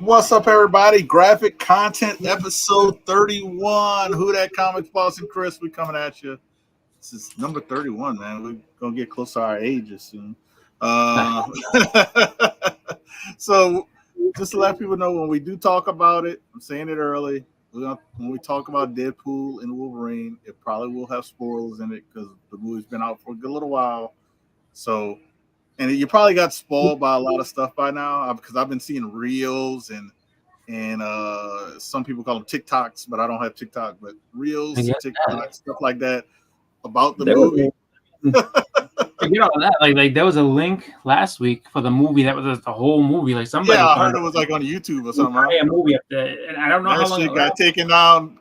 What's up, everybody? Graphic Content episode 31. Who that comics boss and Chris? We coming at you. This is number 31, man. We're gonna get close to our ages soon. So just to let people know, when we do talk about it, I'm saying it early. When we talk about Deadpool and Wolverine, it probably will have spoilers in it because the movie's been out for a good little while. So, and you probably got spoiled by a lot of stuff by now because I've been seeing reels and some people call them TikToks, but I don't have TikTok, but reels, TikTok, stuff like that about the movie. Forget all that. Like there was a link last week for the movie that was the whole movie. Like somebody, I heard it was like on YouTube or something. Right? A movie up there, and I don't know that how long shit got taken down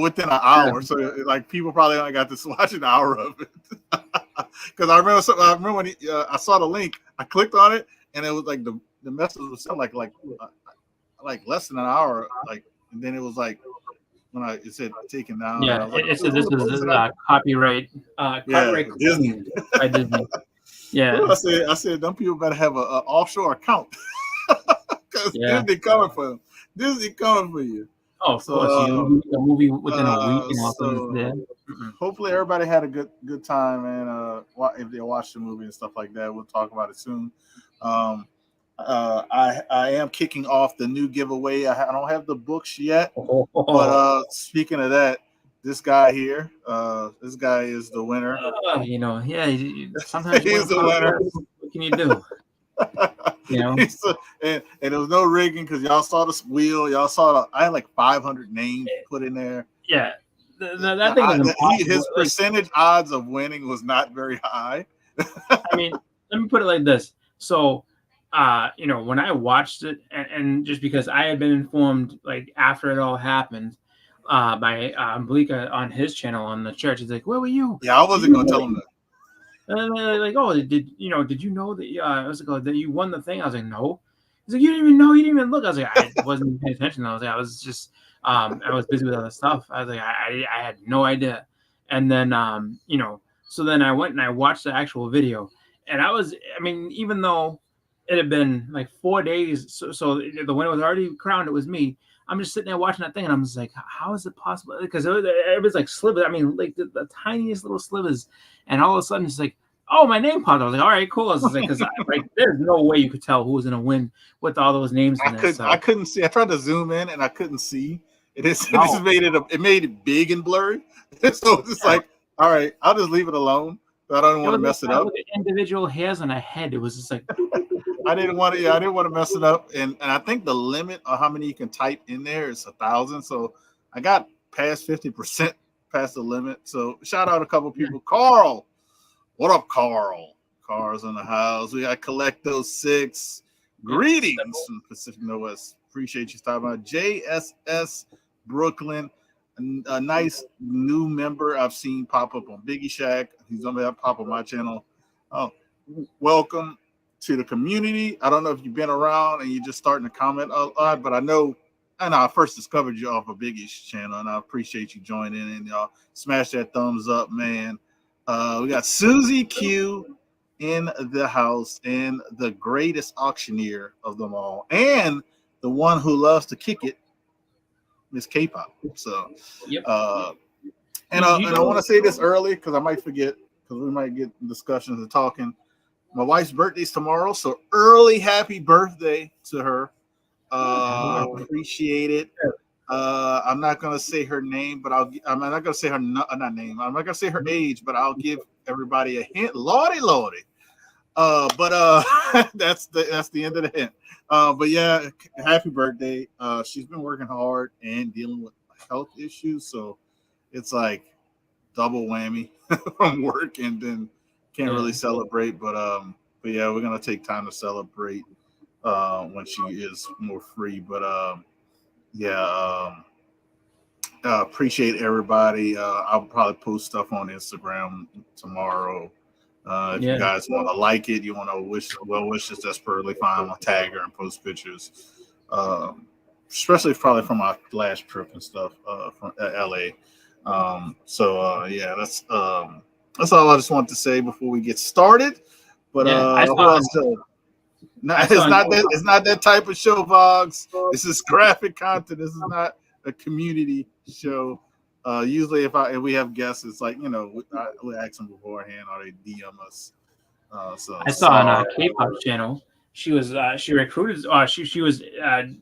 within an hour. So like people probably only got to watch an hour of it. Because I remember when I saw the link, I clicked on it, and it was like the message was still like less than an hour, and then it was like when it said taken down. Yeah, like, it said this is copyright Disney. By Disney. Yeah, I said, them people better have an offshore account because Disney coming for them. Disney coming for you. Oh, of course. A movie within a week and also there. Hopefully everybody had a good time, and if they watched the movie and stuff like that, we'll talk about it soon. I am kicking off the new giveaway. I don't have the books yet, but speaking of that, this guy here, this guy is the winner. Sometimes he's the winner. What can you do? And there was no rigging because y'all saw the wheel. Y'all saw I had like 500 names put in there. Yeah, that thing is impossible. His percentage odds of winning was not very high. I mean, let me put it like this. So, when I watched it, and just because I had been informed, like after it all happened, by Blika on his channel on the church, he's like, "Where were you?" Yeah, I wasn't gonna tell him that. And they're like, "Oh, did you know that?" I was like, "Oh, that you won the thing." I was like, "No." He's like, "You didn't even know? You didn't even look?" I was like, "I wasn't paying attention." I was like, "I was just, I was busy with other stuff." I was like, "I had no idea." And then, so then I went and I watched the actual video, and even though it had been like 4 days, so the winner was already crowned. It was me. I'm just sitting there watching that thing, and I'm just like, how is it possible? Because it was like slivers. I mean, like the tiniest little slivers, and all of a sudden it's like, oh, my name popped. I was like, all right, cool. I was like, because there's no way you could tell who was gonna win with all those names. I couldn't see. I tried to zoom in, and I couldn't see. It made it big and blurry. So it's like, all right, I'll just leave it alone. I don't want to mess it up. With the individual hairs on a head, it was just like. I didn't want to mess it up, and I think the limit of how many you can type in there is 1,000. So I got past 50% past the limit. So shout out a couple people. Carl, what up, Carl? Carl's in the house. We got Collecto 6. Greetings from Pacific Northwest. Appreciate you stopping by. JSS Brooklyn, a nice new member I've seen pop up on Biggie Shack. He's gonna pop on my channel. Oh, welcome to the community. I don't know if you've been around and you're just starting to comment a lot, but I first discovered you off of Biggie's channel, and I appreciate you joining in. Y'all smash that thumbs up, man. We got Susie Q in the house, and the greatest auctioneer of them all, and the one who loves to kick it, Miss K-pop. So, yep. And I want to say this early because I might forget, because we might get discussions and talking. My wife's birthday's tomorrow, so early happy birthday to her. I appreciate it. I'm not gonna say her name, but I'm not gonna say her not name. I'm not gonna say her age, but I'll give everybody a hint. Lordy. But that's the end of the hint. But yeah, happy birthday. She's been working hard and dealing with health issues, so it's like double whammy from work and then can't really celebrate, but yeah, we're gonna take time to celebrate when she is more free. But appreciate everybody. I'll probably post stuff on Instagram tomorrow. If you guys want to like it, you want to wish well wishes, that's perfectly fine. I'll tag her and post pictures, especially probably from our last trip and stuff from LA. That's all I just wanted to say before we get started. But No, it's not that type of show, Vogs. This is graphic content. This is not a community show. Usually, if we have guests, it's like we ask them beforehand or they DM us. So I saw on a K-pop channel. She was she recruited. She was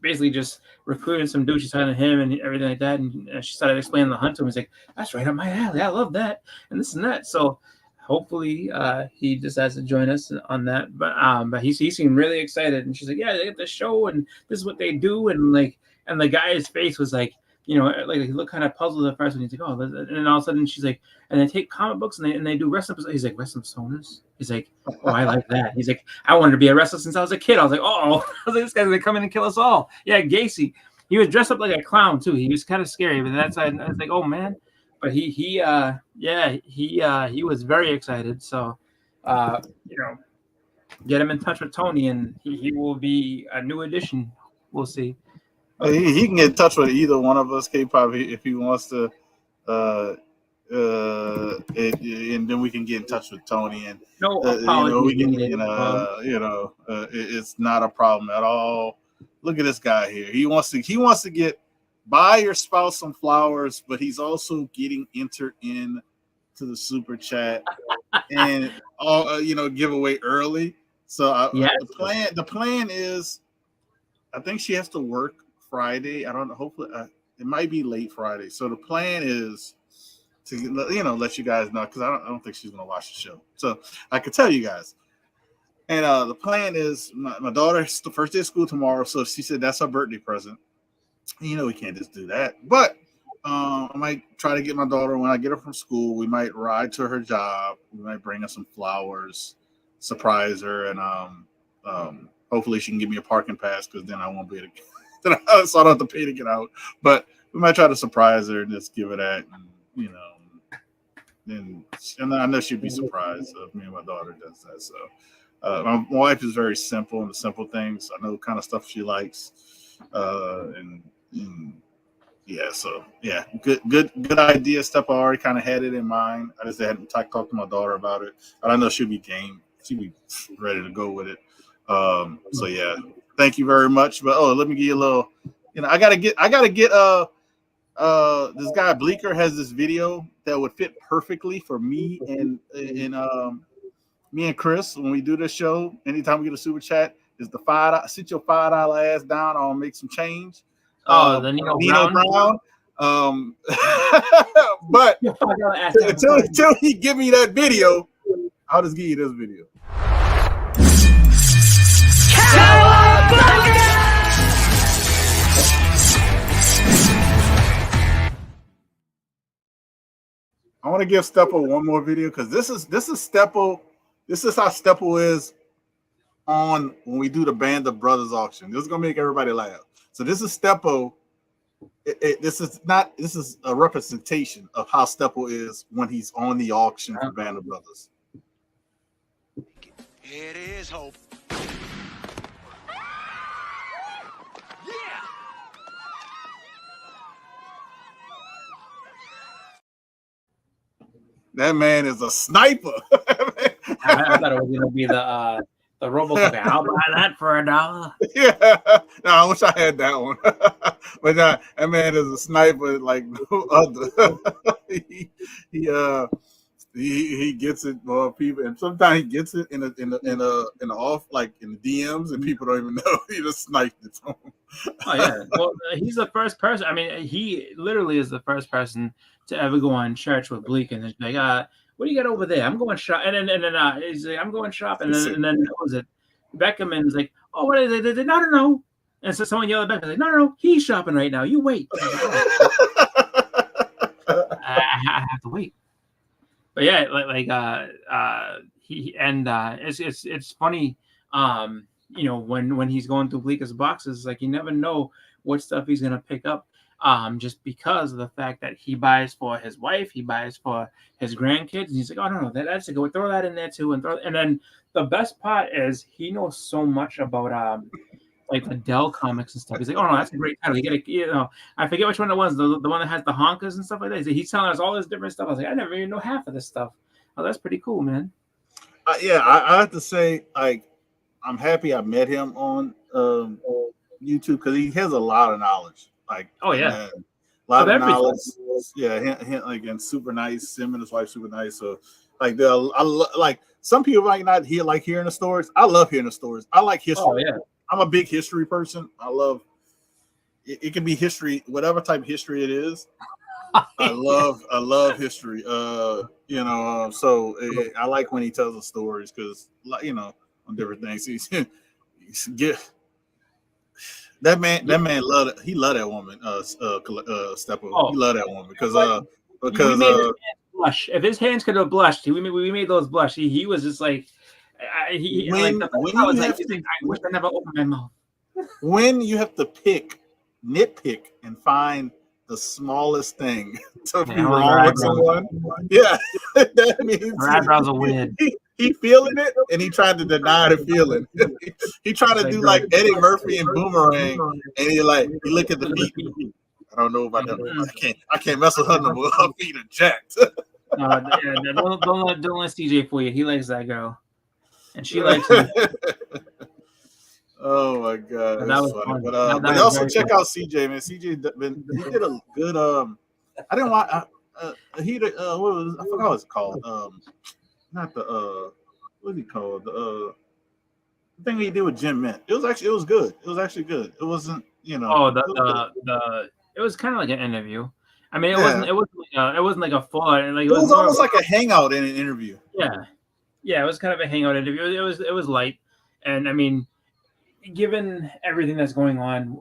basically just recruiting some dude. She's talking to him and everything like that. And she started explaining the hunt to him. He's like, "That's right up my alley. I love that and this and that." So hopefully he decides to join us on that. But he seemed really excited. And she's like, "Yeah, they get the show and this is what they do." And the guy's face was like, like he looked kind of puzzled at first when he's like, "Oh," and then all of a sudden she's like, "And they take comic books and they do wrestling." He's like, "Wrestling personas?" He's like, "Oh, I like that." He's like, "I wanted to be a wrestler since I was a kid." I was like, "Oh," I was like, "This guy's gonna come in and kill us all." Yeah, Gacy. He was dressed up like a clown too. He was kind of scary, but I was like, "Oh man." But he was very excited. So, get him in touch with Tony, and he will be a new addition. We'll see. He can get in touch with either one of us, K-pop, if he wants to, and then we can get in touch with Tony, and no apologies it's not a problem at all. Look at this guy here. He wants to buy your spouse some flowers, but he's also getting entered in to the super chat and give away early. So the plan is, I think she has to work Friday. I don't know. Hopefully, it might be late Friday. So the plan is to let you guys know, because I don't think she's gonna watch the show. So I can tell you guys. And the plan is, my daughter's the first day of school tomorrow, so she said that's her birthday present. We can't just do that. But I might try to get my daughter when I get her from school. We might ride to her job. We might bring her some flowers, surprise her, and hopefully she can give me a parking pass, because then I won't be able to. So I don't have to pay to get out. But we might try to surprise her and just give her that, and I know she'd be surprised if me and my daughter does that. So my wife is very simple in the simple things. I know the kind of stuff she likes, and yeah. So yeah, good idea. Step I already kind of had it in mind. I just hadn't talked to my daughter about it, but I know she'll be game. She'll be ready to go with it. So yeah. Thank you very much. But let me give you a little. I gotta get. This guy Bleeker has this video that would fit perfectly for me and me and Chris when we do this show. Anytime we get a super chat, is the $5. Sit your $5 ass down. I'll make some change. The Nino Brown. But until he give me that video, I'll just give you this video. I want to give Steppo one more video, because this is Steppo. This is how Steppo is on when we do the Band of Brothers auction. This is gonna make everybody laugh. So this is Steppo. This is a representation of how Steppo is when he's on the auction for Band of Brothers. It is hope. That man is a sniper. I thought it was gonna be the RoboCop. I'll buy that for $1. Yeah, no, I wish I had that one. But that man is a sniper like no other. He gets it more people, and sometimes he gets it in the off, like in the DMs, and people don't even know he just sniped it. Oh yeah, well he's the first person. I mean, he literally is the first person to ever go on church with Bleak, and it's like, what do you got over there? I'm going shop, and then he's like, I'm going shopping, and then what was it? Beckham and is like, oh, what is it? No. And so someone yelled at Beckham, like, no, he's shopping right now. You wait. I have to wait. But yeah, it's funny, when he's going through Bleaker's boxes, like you never know what stuff he's gonna pick up, just because of the fact that he buys for his wife, he buys for his grandkids, and he's like, oh no, that's a good, throw that in there too, and then the best part is he knows so much about like the Dell comics and stuff. He's like, oh no, that's a great title. You get I forget which one it was, the one that has the honkers and stuff like that. He's telling us all this different stuff. I was like, I never even know half of this stuff. Oh, that's pretty cool, man. Yeah, I have to say, like, I'm happy I met him on YouTube because he has a lot of knowledge. Like, Oh and, yeah, a lot of of everything. knowledge. Yeah, like, and super nice. Him and his wife super nice. So like, like some people might not hearing the stories. I love hearing the stories. I like history. Oh yeah. I'm a big history person. I love it. It can be history, whatever type of history it is. I love history. So I like when he tells the stories because, on different things. Get that man loved that woman. Steppo. He Oh, loved that woman we because made his hands blush. If his hands could have blushed, we made those blush. He was just like, like the when I you was like, have he's like, I wish I never opened my mouth. when you have to nitpick, and find the smallest thing to be Yeah, wrong with someone, yeah, that means her eyebrows are weird. he feeling it, and he tried to deny the feeling. He tried to Like, do girl, like Eddie Murphy and Boomerang, and he look at the feet. I don't know about them. I can't mess with her no more. Her feet are jacked. Don't let CJ fool you. He likes that girl, and she likes him. Oh my god, That that's was funny. fun. But also check out CJ, man. CJ he did a good I didn't want what was I forgot what it's called. Not the what is he called? The thing he did with Jim Mint. It was good. It was actually good. It wasn't, Oh, it it was kind of like an interview. I mean, yeah. it wasn't like a full like It was almost like a hangout in an interview. Yeah, it was kind of a hangout interview. It was light, and I mean, given everything that's going on,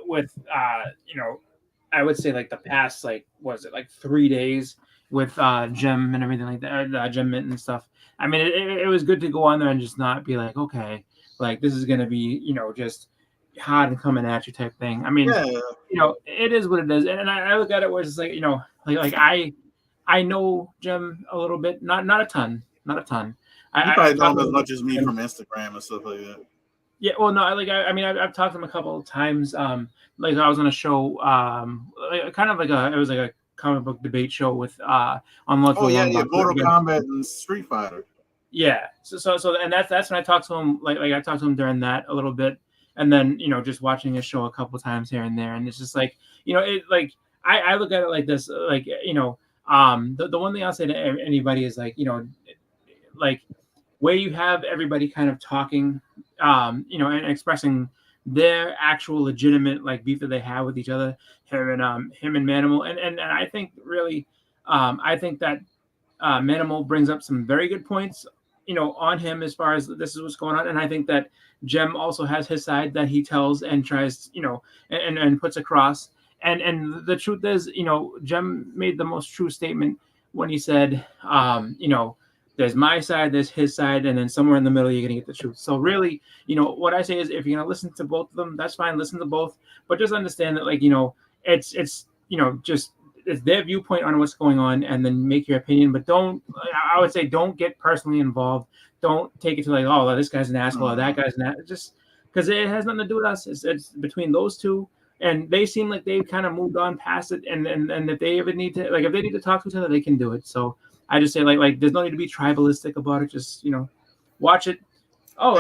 with I would say like the past like was it like 3 days with Jim and everything like that, Jim Mint and stuff. I mean, it was good to go on there and just not be like, okay, like this is gonna be just hot and coming at you type thing. I mean, it is what it is, and I look at it where it's like like I know Jim a little bit, not a ton, not a ton. You probably I've know talked him to as him, much as me from Instagram and stuff like that. yeah, well, no, I mean, I've talked to him a couple of times. Like I was on a show, kind of like it was like a comic book debate show with on Lucky Oh yeah, Long yeah, Box Mortal against. Kombat and Street Fighter. Yeah, so, and that's when I talked to him. Like I talked to him during that a little bit, and then just watching his show a couple times here and there, and it's just like it like I look at it like this, like the one thing I'll say to anybody is like like where you have everybody kind of talking, and expressing their actual legitimate like beef that they have with each other, him and Manimal, and I think really, I think that Manimal brings up some very good points, on him as far as this is what's going on, and I think that Jem also has his side that he tells and tries, and puts across, and the truth is, Jem made the most true statement when he said, there's my side, there's his side, and then somewhere in the middle, you're gonna get the truth. So really, what I say is, if you're gonna listen to both of them, that's fine. Listen to both, but just understand that, like, it's just it's their viewpoint on what's going on, and then make your opinion. But I would say, don't get personally involved. Don't take it to like, oh, this guy's an asshole, or that guy's an asshole. Just because it has nothing to do with us. It's between those two. And they seem like they've kind of moved on past it, and if they ever need to, like, if they need to talk to each other, they can do it. So I just say like there's no need to be tribalistic about it. Just watch it. Oh,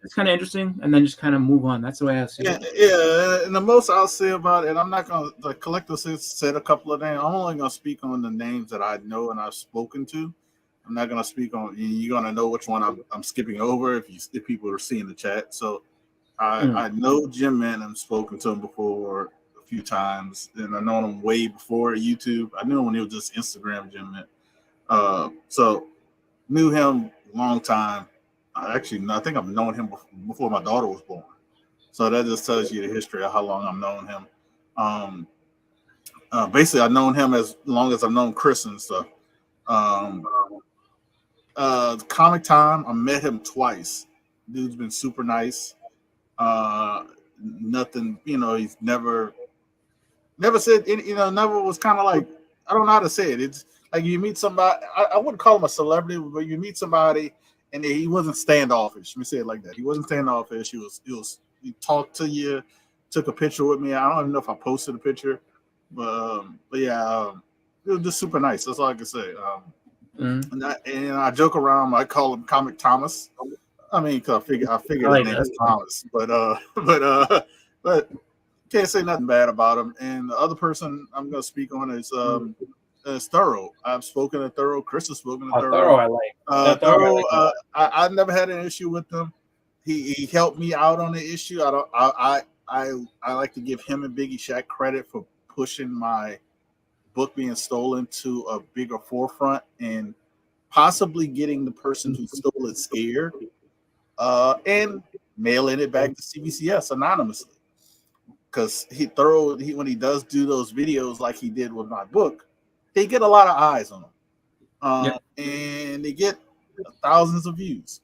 it's kind of interesting, and then just kind of move on. That's the way I see it. Yeah. And the most I'll say about it, I'm not gonna. The collector said a couple of names. I'm only gonna speak on the names that I know and I've spoken to. I'm not gonna speak on. You're gonna know which one I'm skipping over if people are seeing the chat. So I know Jim Man. I've spoken to him before a few times, and I known him way before YouTube. I knew him when he was just Instagram Jim Man. So knew him a long time. I think I've known him before my daughter was born. So that just tells you the history of how long I've known him. Basically, I've known him as long as I've known Chris and stuff. Comic Time, I met him twice. Dude's been super nice. Nothing, he's never said, never was kind of like, I don't know how to say it. It's like you meet somebody, I wouldn't call him a celebrity, but you meet somebody and he wasn't standoffish. Let me say it like that. He wasn't standoffish. He talked to you, took a picture with me. I don't even know if I posted a picture, but yeah, it was just super nice. That's all I can say. And I joke around. I call him Comic Thomas. I mean, cause I I figured his like name that. is Thomas, but can't say nothing bad about him. And the other person I'm gonna speak on is Thorough. I've spoken to Thorough. Chris has spoken to Thorough, Thorough. I like. That Thorough, I Thorough, like a lot. I've never had an issue with him. He helped me out on the issue. I like to give him and Biggie Shaq credit for pushing my book being stolen to a bigger forefront and possibly getting the person who stole it scared and mailing it back to CBCS anonymously. Because when he does do those videos like he did with my book, they get a lot of eyes on them, Yep. and they get thousands of views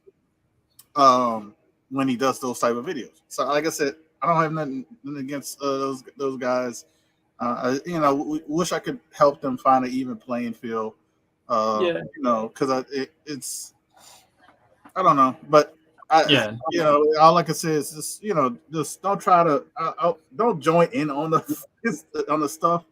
when he does those type of videos. So, like I said, I don't have nothing against those guys. Wish I could help them find an even playing field. Yeah. Because it's I don't know, but Yeah. all I can say is just don't try to don't join in on the stuff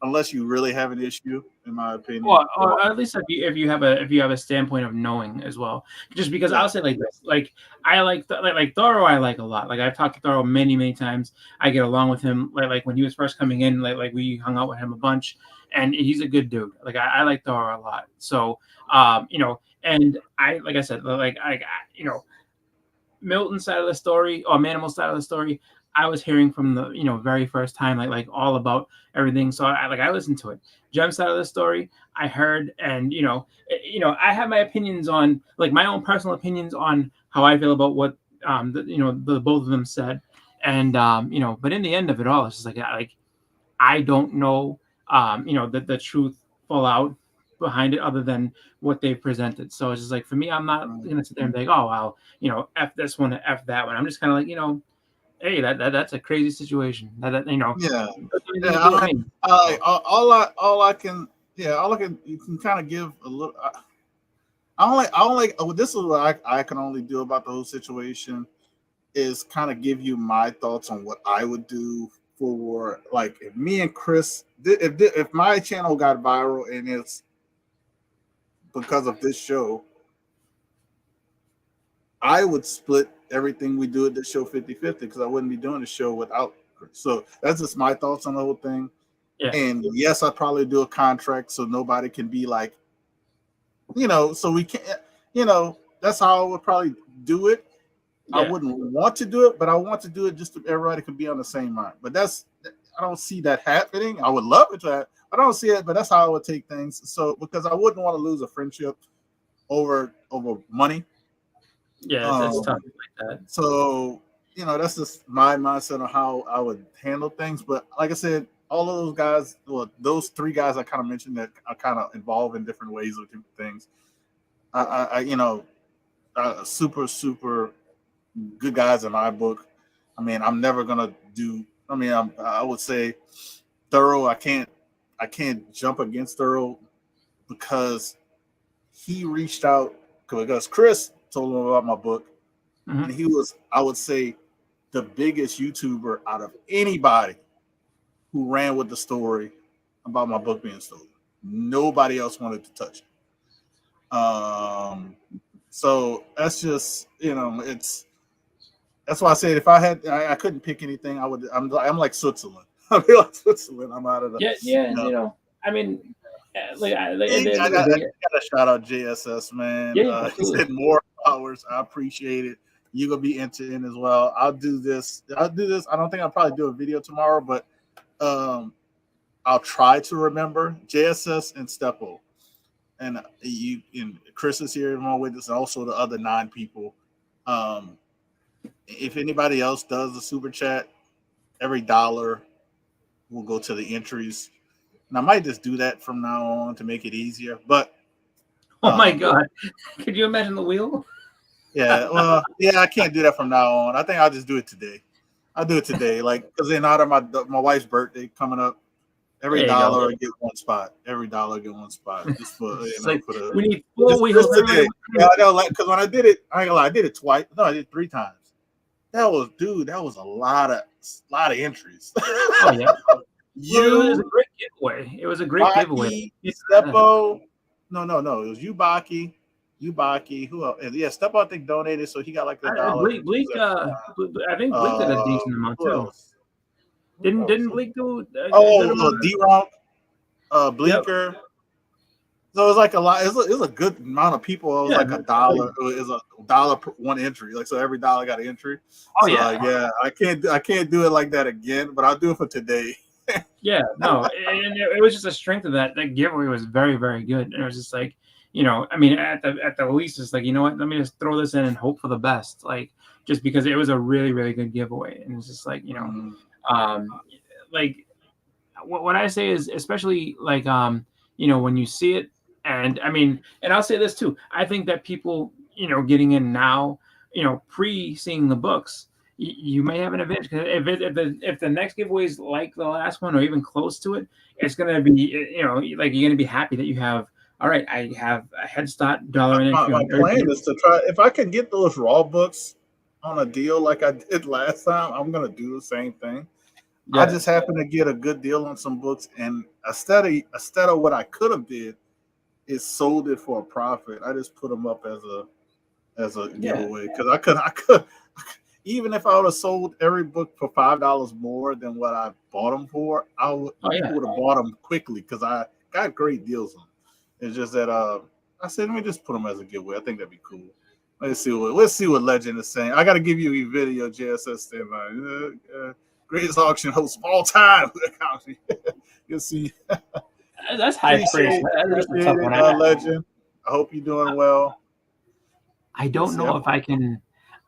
unless you really have an issue, in my opinion. Well, or at least if you have a standpoint of knowing as well. Just because I'll say like this, like I like Thorough, I like a lot. Like I've talked to Thorough many times. I get along with him. Like when he was first coming in, like we hung out with him a bunch, and he's a good dude. Like I like Thorough a lot. So and like I said, like Milton's side of the story or Manimal's side of the story, I was hearing from the very first time, like all about everything. So I listened to it. Jem's side of the story, I heard, and I have my opinions on, like, my own personal opinions on how I feel about what the both of them said, and but in the end of it all, it's just like I don't know the truth full out behind it other than what they've presented. So it's just like, for me, I'm not gonna sit there and be like, oh well, F this one, F that one. I'm just kind of like, hey, that's a crazy situation. Yeah. All I can you can kind of give a little. This is what I can only do about the whole situation is kind of give you my thoughts on what I would do for, like, if me and Chris, if my channel got viral and it's because of this show, I would split everything we do at this show 50-50 because I wouldn't be doing the show without Chris. So that's just my thoughts on the whole thing. Yeah. And yes, I'd probably do a contract so nobody can be like, so we can't, that's how I would probably do it. Yeah. I wouldn't want to do it, but I want to do it just so everybody could be on the same mind. But I don't see that happening. I would love it to happen. I don't see it, but that's how I would take things. So because I wouldn't want to lose a friendship over money. Yeah, it's tough like that. So that's just my mindset on how I would handle things. But like I said, all of those guys, those three guys I kind of mentioned that are kind of involved in different ways of different things. Super, super good guys in my book. I mean, I'm never gonna do. I mean, I would say Thorough. I can't jump against Thorough because he reached out because Chris told him about my book, and he was, I would say, the biggest YouTuber out of anybody who ran with the story about my book being stolen. Nobody else wanted to touch it. So that's just, that's why I said if I couldn't pick anything, I'm like Switzerland. I feel like Switzerland. I'm out of the. Yeah. I mean, I gotta shout out JSS, man. He said more hours. I appreciate it. You're gonna be in as well. I'll do this. I don't think I'll probably do a video tomorrow, but I'll try to remember JSS and Stepo. And Chris is here along with us, and also the other 9 people. If anybody else does the super chat, every $1 will go to the entries. And I might just do that from now on to make it easier. But oh my God, could you imagine the wheel? Yeah, well, I can't do that from now on. I think I'll just do it today. I'll do it today, like, because in honor of my wife's birthday coming up. Every $1 I get one spot. Every $1 I get one spot. Just for we need 4 wheels today. Yeah, I know, like, because when I did it, I ain't gonna lie, I did it twice. No, I did it 3 times. That was a lot of entries. Oh yeah. It was a great giveaway. It was a great giveaway. Stepo, no. It was you, Baki, Ubaki, who else? Yeah, Step I think donated, so he got like $1. I think Bleak did a decent amount Who too. else? Didn't Bleak do a good Oh, amount? D-Rock, Yep. Bleaker. So it was like a lot. It was a good amount of people. It was like $1. It was $1 per one entry. Like so, every dollar got an entry. Oh So yeah. yeah, I can't do it like that again. But I'll do it for today. Yeah, no, and it was just a strength of that. That giveaway was very, very good. And it was just like, I mean, at the least, it's like, you know what? Let me just throw this in and hope for the best. Like, just because it was a really, really good giveaway, and it's just like, like what I say is, especially like, when you see it, and I mean, and I'll say this too. I think that people, getting in now, pre seeing the books, you may have an advantage because if the next giveaway is like the last one or even close to it, it's gonna be like you're gonna be happy that you have. All right, I have a head start dollar and entry. My plan is to try if I can get those raw books on a deal like I did last time. I'm gonna do the same thing. Yeah. I just happened to get a good deal on some books, and instead of what I could have did is sold it for a profit. I just put them up as a giveaway because I could even if I would have sold every book for $5 more than what I bought them for, people would have bought them quickly because I got great deals on them. It's just that I said let me just put them as a giveaway. I think that'd be cool. Let's see what Legend is saying. I got to give you a video, JSS standby. Greatest auction host of all time. You'll see. That's high praise. Legend. I hope you're doing well. I don't know if I can.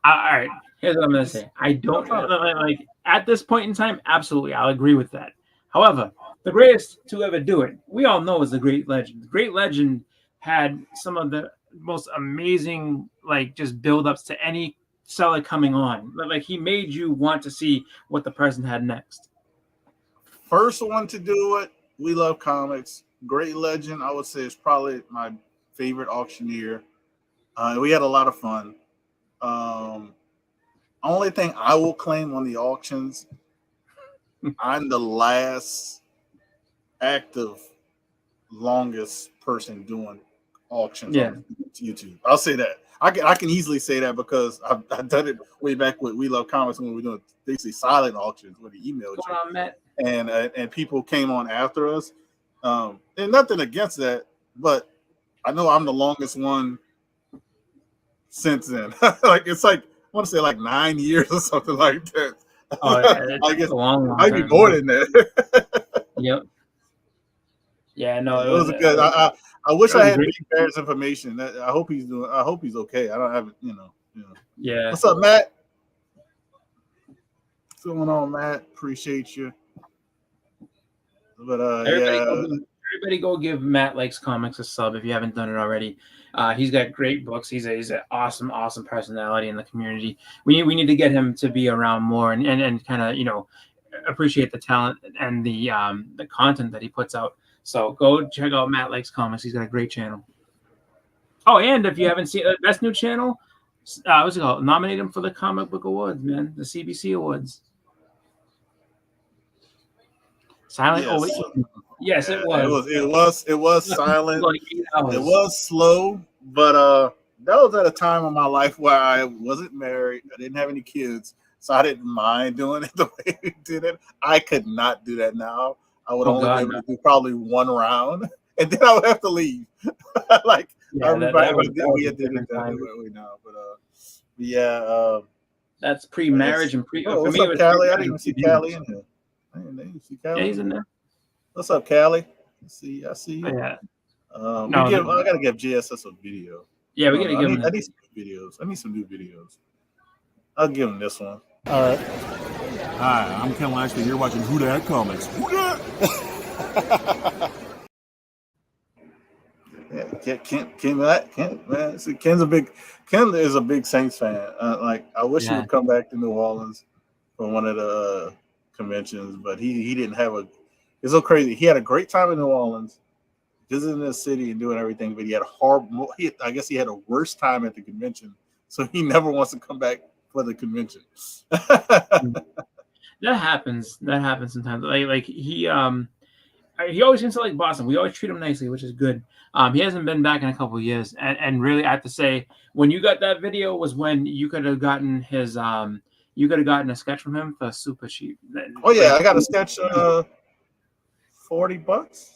All right, here's what I'm gonna say. I don't like at this point in time. Absolutely, I'll agree with that. However, the greatest to ever do it, we all know, is the Great Legend. The Great Legend had some of the most amazing, like, just build-ups to any seller coming on. Like, he made you want to see what the person had next. First one to do it. We love comics. Great Legend, I would say, is probably my favorite auctioneer. We had a lot of fun. Only thing I will claim on the auctions, I'm the last active, longest person doing auctions on YouTube. I'll say that. I can easily say that because I've done it way back with We Love Comics when we were doing basically silent auctions where they emailed you. And people came on after us. And nothing against that, but I know I'm the longest one since then. Like it's like I want to say like 9 years or something like that. Oh, I guess a long I'd be more than that. Yep. Yeah, no, it was good. I wish I had Big Bear's information. I hope he's doing. I hope he's okay. I don't have it. Yeah. What's up, Matt? What's going on, Matt? Appreciate you. But everybody go give Matt Likes Comics a sub if you haven't done it already. He's got great books. He's an awesome personality in the community. We need to get him to be around more and kind of appreciate the talent and the content that he puts out. So go check out Matt Likes Comics. He's got a great channel. Oh, and if you haven't seen that's new channel, what's it called? Nominate him for the Comic Book Awards, man. The CBC Awards. Silent. Yes. Yes, it was. It was silent. It was slow, but that was at a time in my life where I wasn't married. I didn't have any kids, so I didn't mind doing it the way we did it. I could not do that now. I would only be able to do probably one round, and then I would have to leave. Everybody did it that way now. But that's pre-marriage and pre. What's up, Callie? I didn't even see Callie in here. I didn't see Callie. Yeah, he's in there. What's up, Callie? I see you. Yeah. I gotta give JSS a video. Yeah, we gotta give him. I need some new videos. I need some new videos. I'll give him this one. All right. Hi, I'm Ken Lashley. You're watching Who Dat Comics. Who Dat? Yeah, Ken, man. See, Ken is a big Saints fan. I wish he would come back to New Orleans for one of the conventions, but he didn't have a. It's so crazy. He had a great time in New Orleans, visiting the city and doing everything, but he had I guess he had a worse time at the convention, so he never wants to come back for the convention. That happens sometimes. Like he he always seems to like Boston. We always treat him nicely, which is good. He hasn't been back in a couple of years, and really, I have to say, when you got that video was when you could have gotten his you could have gotten a sketch from him for super cheap. Oh yeah, Like, I got a sketch. $40.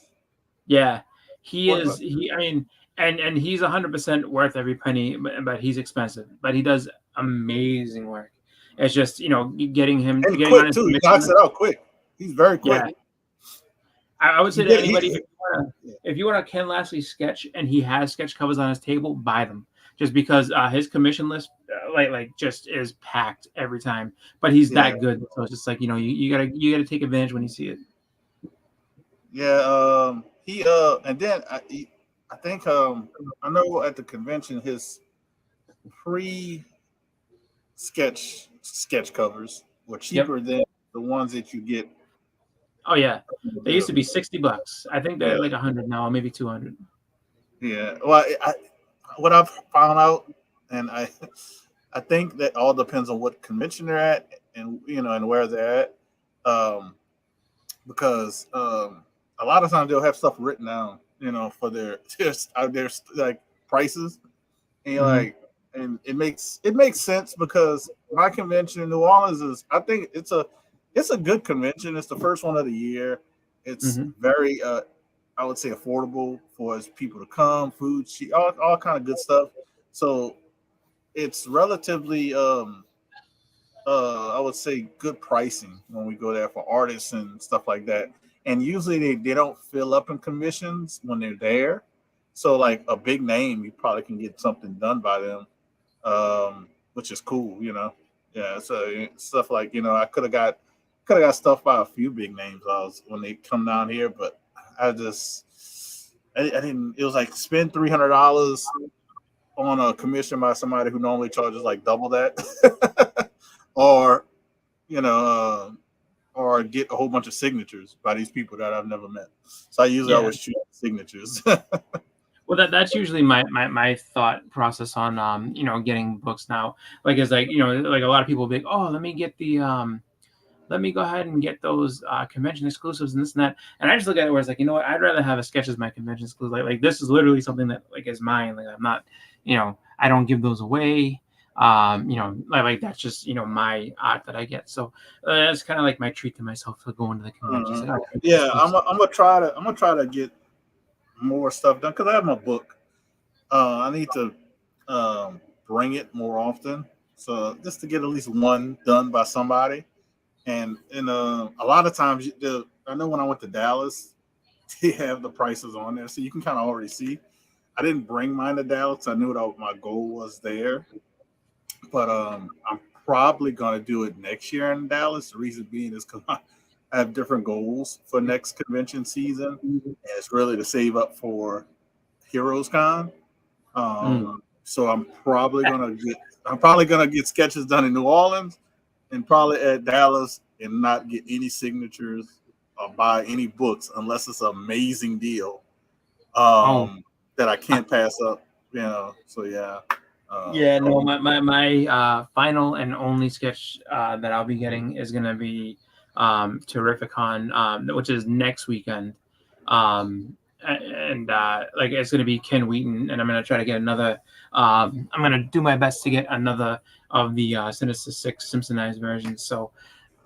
yeah, he 40 is. bucks. I mean, and he's 100% worth every penny, but he's expensive. But he does amazing work. It's just And getting on quick his too. He commission knocks list. it out quick. He's very quick. Yeah, I would say to anybody, if you want a Ken Lashley sketch and he has sketch covers on his table, buy them. Just because his commission list, just is packed every time. But he's that good, so it's just like you gotta take advantage when you see it. Yeah. He and then I think I know at the convention his sketch covers were cheaper than the ones that you get. Oh yeah, they used to be $60. I think they're like 100 now, maybe 200. Yeah. Well, what I've found out, and I think that all depends on what convention they're at, and and where they're at, because a lot of times they'll have stuff written down, for their like prices, and you're like, and it makes sense because my convention in New Orleans is, I think it's a good convention. It's the first one of the year. It's very I would say affordable for people to come, food, all kind of good stuff. So it's relatively I would say good pricing when we go there for artists and stuff like that. And usually they don't fill up in commissions when they're there. So like a big name, you probably can get something done by them, which is cool, Yeah, so stuff like I could have got stuff by a few big names when they come down here, but I didn't. It was like spend $300 on a commission by somebody who normally charges like double that, or or get a whole bunch of signatures by these people that I've never met. So I usually always choose signatures. Well, that's usually my thought process on getting books now. Like it's like like a lot of people will be like, oh, let me get the let me go ahead and get those convention exclusives and this and that. And I just look at it where it's like, what, I'd rather have a sketch as my convention exclusive. Like this is literally something that like is mine. Like I'm not, I don't give those away. Like that's just my art that I get. So that's kind of like my treat to myself for going to the convention. Like, yeah, I'm gonna try to get more stuff done because I have my book. I need to bring it more often, so just to get at least one done by somebody. And a lot of times, I know when I went to Dallas, they have the prices on there, so you can kind of already see. I didn't bring mine to Dallas. I knew what my goal was there, but I'm probably gonna do it next year in Dallas. The reason being is because I have different goals for next convention season, and it's really to save up for Heroes Con. So I'm probably gonna get sketches done in New Orleans and probably at Dallas and not get any signatures or buy any books unless it's an amazing deal that I can't pass up. So yeah. No, my final and only sketch that I'll be getting is gonna be Terrificon, which is next weekend. And like it's gonna be Ken Wheaton, and I'm gonna try to get another. I'm gonna do my best to get another of the Sinister Six Simpsonized versions. So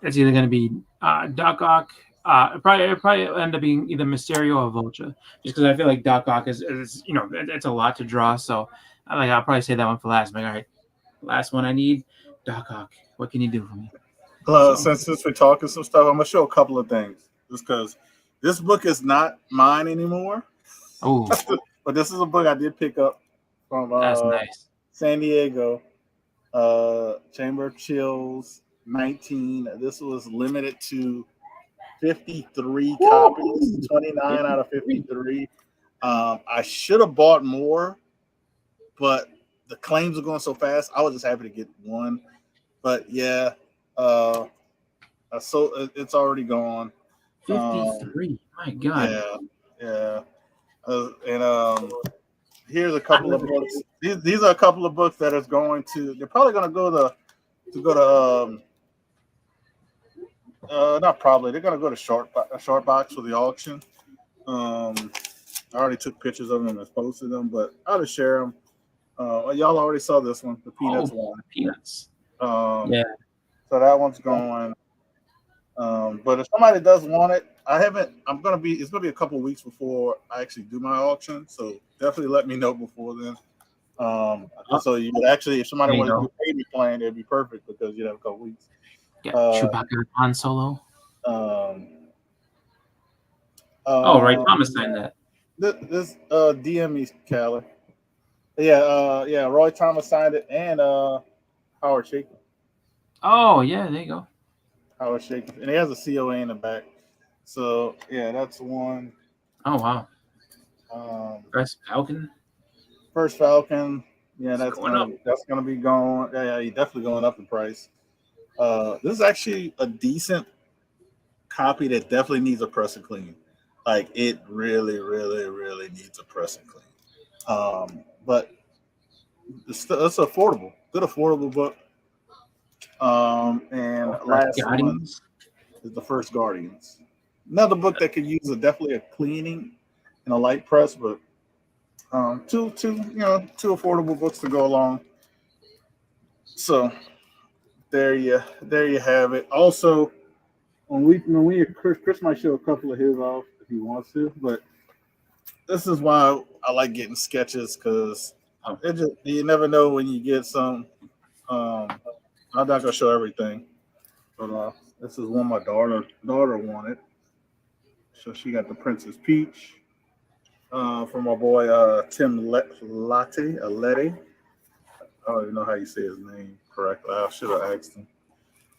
it's either gonna be Doc Ock. It'll probably end up being either Mysterio or Vulture, just because I feel like Doc Ock is it's a lot to draw. So I'll probably say that one for last. I'm like, all right, last one I need, Doc Ock. What can you do for me? Since we're talking some stuff, I'm gonna show a couple of things just because this book is not mine anymore. Oh, but this is a book I did pick up from that's nice. San Diego. Chamber of Chills 19. This was limited to 53 copies, 29 out of 53. I should have bought more, but the claims are going so fast. I was just happy to get one. But yeah, so it's already gone. 53. My God. Yeah. And here's a couple of books. These are a couple of books that is going to. They're probably going to go to not probably. They're going to go to short box for the auction. I already took pictures of them and posted them, but I'll just share them. Y'all already saw this one, the Peanuts one. Peanuts. Yeah. So that one's going. But if somebody does want it, it's gonna be a couple weeks before I actually do my auction. So definitely let me know before then. So you would actually, if somebody wanted to do a baby plan, it'd be perfect because you'd have a couple weeks. Yeah, Chewbacca Han Solo. Right. Thomas signed that. This DM me, Callie. Yeah, Roy Thomas signed it and Howard Shaker. Oh yeah, there you go. Howard Shaker, and he has a COA in the back. So yeah, that's one. Oh wow. First Falcon. Yeah, that's gonna be going. Yeah, he's definitely going up in price. This is actually a decent copy that definitely needs a press and clean. Like it really, really, really needs a press and clean. But it's affordable, good affordable book. And last one is the First Guardians. Another book that could use definitely a cleaning and a light press, but two affordable books to go along. So there you have it. Also, Chris might show a couple of his off if he wants to, but this is why I like getting sketches because you never know when you get some. I'm not gonna show everything, but this is one my daughter wanted. So she got the Princess Peach from my boy Tim Latte. I don't even know how you say his name correctly. I should have asked him.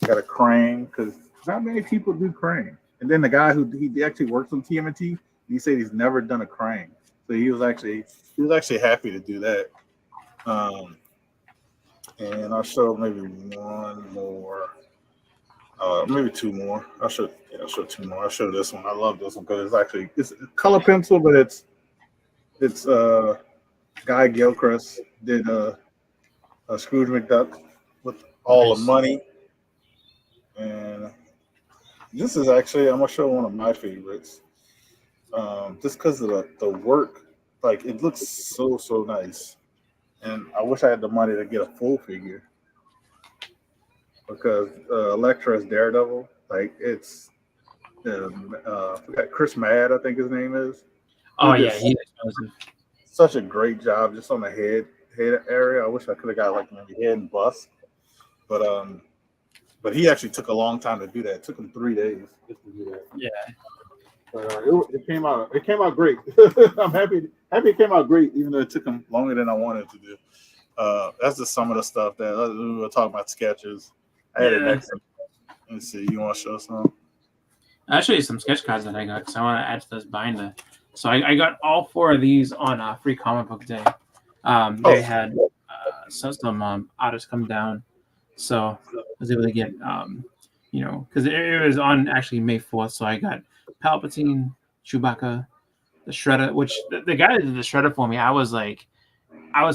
Got a Crane because not many people do Crane. And then the guy he actually works on TMNT, he said he's never done a Crane, so he was actually happy to do that. And I'll show maybe one more, maybe two more. I'll show two more. I'll show this one. I love this one because it's a color pencil, but it's Guy Gilchrist did a Scrooge McDuck with all the money, and this is actually I'm gonna show one of my favorites, just because of the work. Like it looks so nice, and I wish I had the money to get a full figure because Elektra's Daredevil, like it's Chris Mad, I think his name is. Oh yeah, he's expensive. Such a great job just on the head area. I wish I could have got like maybe head and bust, but he actually took a long time to do that. It took him 3 days just to do that. Yeah, but it came out great. I'm happy it came out great, even though it took him longer than I wanted to do. That's just some of the stuff that we were talking about sketches. I had it next. Let's see. You want to show some? I'll show you some sketch cards that I got because I want to add to this binder. So I got all 4 of these on Free Comic Book Day. They had some artists come down, so I was able to get because it was on actually May 4th. So I got Palpatine, Chewbacca, the Shredder, which the guy that did the Shredder for me, I was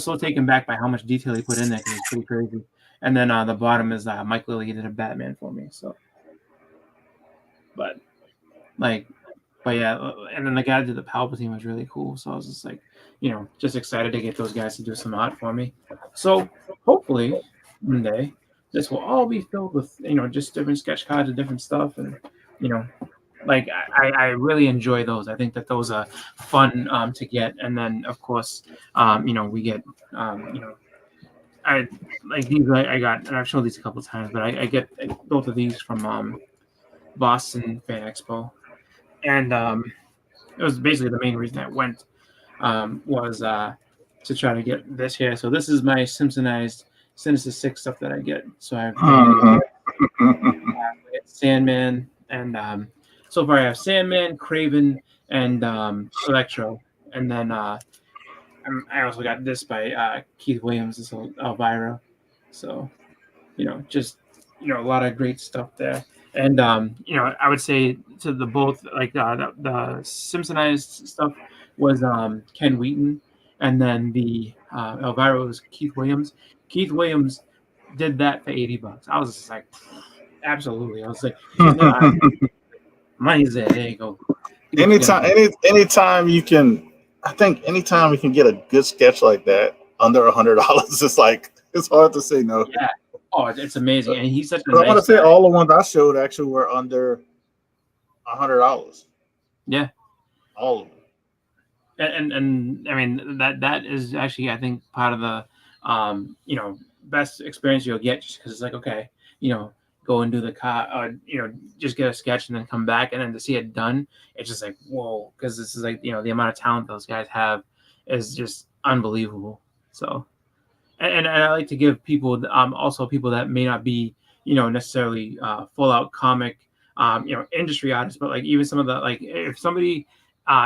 so taken back by how much detail he put in there because it's pretty crazy. And then the bottom is Mike Lilly did a Batman for me. So, but yeah, and then the guy that did the Palpatine was really cool. So I was just like, just excited to get those guys to do some art for me. So hopefully one day this will all be filled with, just different sketch cards and different stuff. And, I really enjoy those. I think that those are fun to get. And then of course, we get, I like these. I got, and I've shown these a couple of times, but I get both of these from Boston Fan Expo. And it was basically the main reason I went was to try to get this here. So this is my Simpsonized Sinister Six stuff that I get. So I have Sandman, and so far I have Sandman, Craven, and Electro. And then I also got this by Keith Williams, this Elvira. So, just, a lot of great stuff there. And I would say to the both, like the Simpsonized stuff was Ken Wheaton, and then the Elvira was Keith Williams. Keith Williams did that for $80. I was just like, absolutely. I was like, money's there. There you go. Anytime you can, I think anytime you can get a good sketch like that under $100, it's hard to say no. Yeah. Oh, it's amazing, and he's such a I want nice to say guy. all the ones I showed actually were under $100. Yeah. All of them. And I mean that is actually, I think, part of the best experience you'll get, just because it's like, okay, go and do the just get a sketch and then come back, and then to see it done, it's just like, whoa, because this is like, the amount of talent those guys have is just unbelievable. So and I like to give people, also people that may not be necessarily full out comic industry artists, but like even some of the, like, if somebody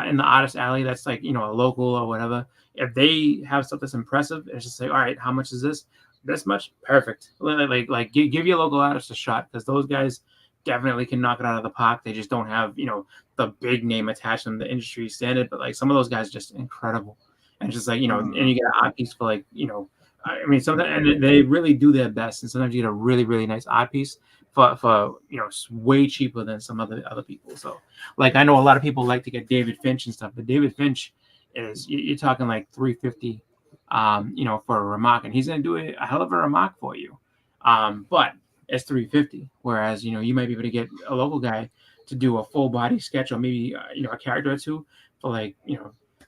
in the artist alley that's like a local or whatever, if they have stuff that's impressive, it's just like, all right, how much is this much, perfect, like give your local artist a shot, because those guys definitely can knock it out of the park. They just don't have the big name attached to them, the industry standard, but like some of those guys are just incredible. And it's just like, and you get an art piece for like, I mean, sometimes, and they really do their best, and sometimes you get a really, really nice art piece for way cheaper than some other people. So, like, I know a lot of people like to get David Finch and stuff, but David Finch is, you're talking like $350, for a remark, and he's gonna do a hell of a remark for you, but it's $350. Whereas you might be able to get a local guy to do a full body sketch, or maybe a character or two for like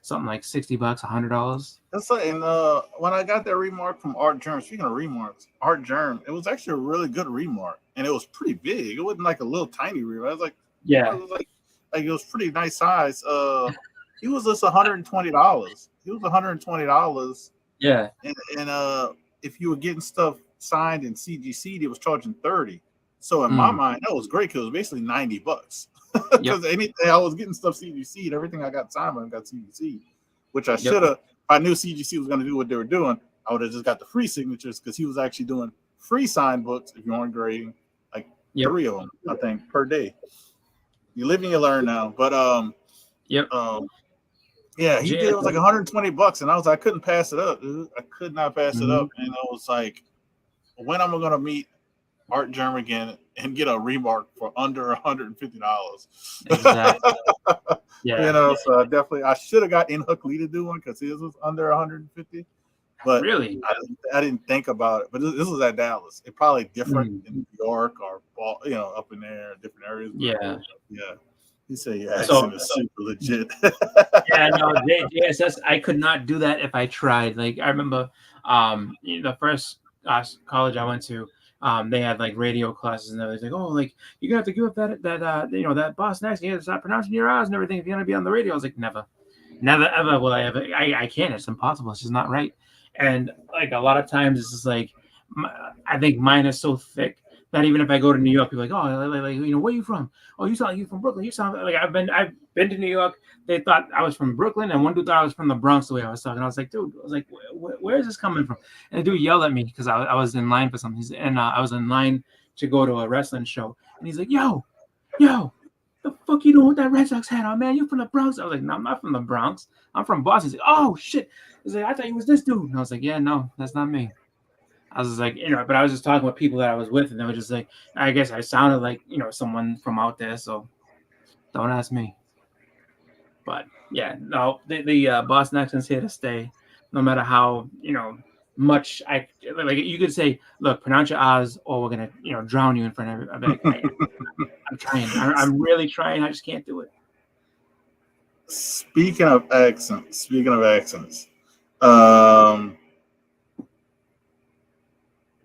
something like $60, $100. That's like, and when I got that remark from Art Germ, speaking of remarks, Art Germ, it was actually a really good remark, and it was pretty big. It wasn't like a little tiny remark. I was like, Yeah, it was like it was pretty nice size. He was just $120. He was $120, yeah. and if you were getting stuff signed in CGC, it was charging 30. So in my mind, that was great, because it was basically $90. Because anything I was getting stuff CGC, and everything I got signed, I got CGC, which I should have. If I knew CGC was going to do what they were doing, I would have just got the free signatures, because he was actually doing free signed books if you weren't grading, like 3 of them, I think, per day. You live and you learn now. But yeah, he did. It was like $120, and I was like, I couldn't pass it up, dude. I could not pass it up, and I was like, when am I going to meet Art Germ again and get a remark for under $150? Exactly. Yeah. So definitely, I should have got In Hook Lee to do one, because his was under 150. But really, I didn't think about it. But this was at Dallas. It probably different in New York or up in there, different areas. Yeah. He said your accent is super legit. Yeah, no, JSS, I could not do that if I tried. Like, I remember the first college I went to, they had like radio classes, and they was like, oh, like, you're gonna have to give up that Boston accent, you have to start pronouncing your R's and everything if you're gonna be on the radio. I was like, never ever will I ever. I can't. It's impossible. It's just not right. And like a lot of times, it's just like, I think mine is so thick that even if I go to New York, people are like, oh, like, where are you from? Oh, you sound like you're from Brooklyn. You sound like, I've been to New York. They thought I was from Brooklyn, and one dude thought I was from the Bronx the way I was talking. I was like, dude, where is this coming from? And the dude yelled at me because I was in line for something, and I was in line to go to a wrestling show, and he's like, yo, the fuck you doing with that Red Sox hat on, man? You from the Bronx? I was like, no, I'm not from the Bronx. I'm from Boston. He's like, oh shit. He's like, I thought you was this dude. And I was like, yeah, no, that's not me. I was just like, but I was just talking with people that I was with, and they were just like, I guess I sounded like, someone from out there, so don't ask me. But yeah, no, the Boston accent's here to stay, no matter how, much like you could say, look, pronounce your R's, or we're gonna, drown you in front of everybody. I'm trying. I'm really trying. I just can't do it. Speaking of accents,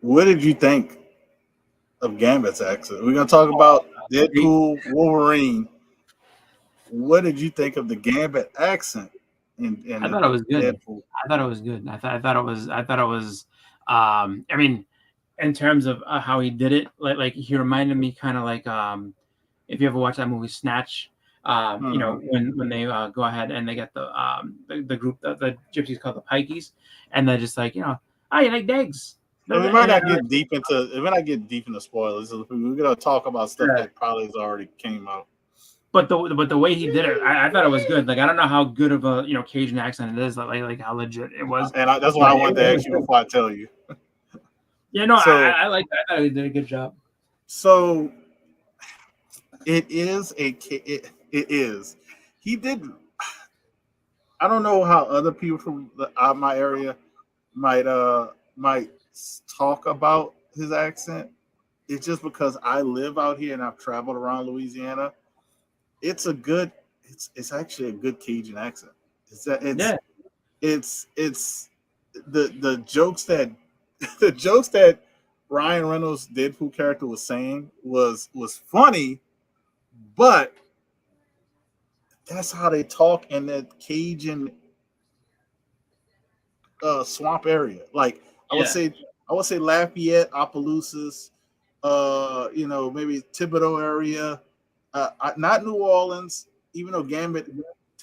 what did you think of Gambit's accent? We're gonna talk about Deadpool, Wolverine. What did you think of the Gambit accent? I thought it was good. Deadpool? I thought it was good. I thought it was. I mean, in terms of how he did it, like he reminded me kind of like if you ever watch that movie Snatch. When they go ahead and they get the group, the gypsies called the Pikeys, and they're just like, oh, you like Degs. We might not get deep into spoilers. We're gonna talk about stuff that probably has already came out. But the way he did it, I thought it was good. Like, I don't know how good of a Cajun accent it is, like how legit it was. And that's why I wanted to ask you before I tell you. Yeah, no, so, I like that. I thought he did a good job. So it is he did. I don't know how other people from my area might talk about his accent. It's just because I live out here and I've traveled around Louisiana. It's a good. It's actually a good Cajun accent. It's that Yeah, it's the jokes that the jokes that Ryan Reynolds' Deadpool character was saying was funny, but that's how they talk in that Cajun swamp area. Like I would yeah, say, I would say Lafayette, Opelousas, maybe Thibodeau area, not New Orleans. Even though Gambit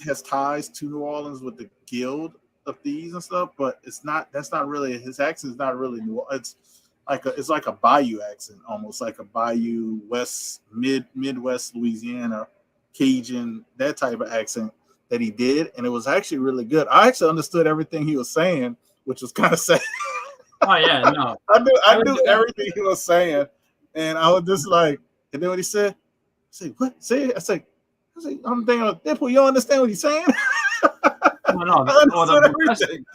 has ties to New Orleans with the Guild of Thieves and stuff, but it's not. That's not really his accent. Is not really New. It's like a Bayou accent, almost like a Bayou Midwest Louisiana Cajun, that type of accent that he did, and it was actually really good. I actually understood everything he was saying, which was kind of sad. oh yeah, no, I knew everything he was saying, and I was just like, and then what he said, I said, "What? Say it." I said, "I'm thinking, Deadpool, you don't understand what he's saying." no. I understood everything.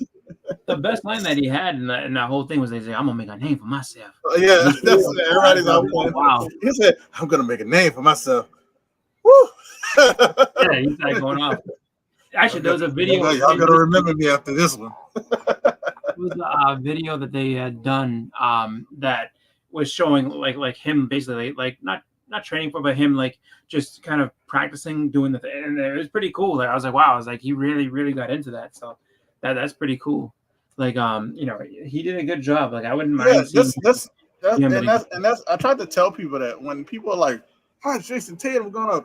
The best line that he had in that whole thing was they say, "I'm gonna make a name for myself." Yeah, that's everybody's out Oh, there. wow. He said, "I'm gonna make a name for myself." Woo! Yeah, he's like going off. Actually, there was a video. Y'all gotta remember me after this one. It was a video that they had done that was showing like him basically like not training for, but him like just kind of practicing doing the thing, and it was pretty cool. Like I was like, wow, I was like, he really got into that. So that's pretty cool. Like he did a good job. Like I wouldn't mind seeing him. That's I tried to tell people that when people are like, "How is Jason Tatum gonna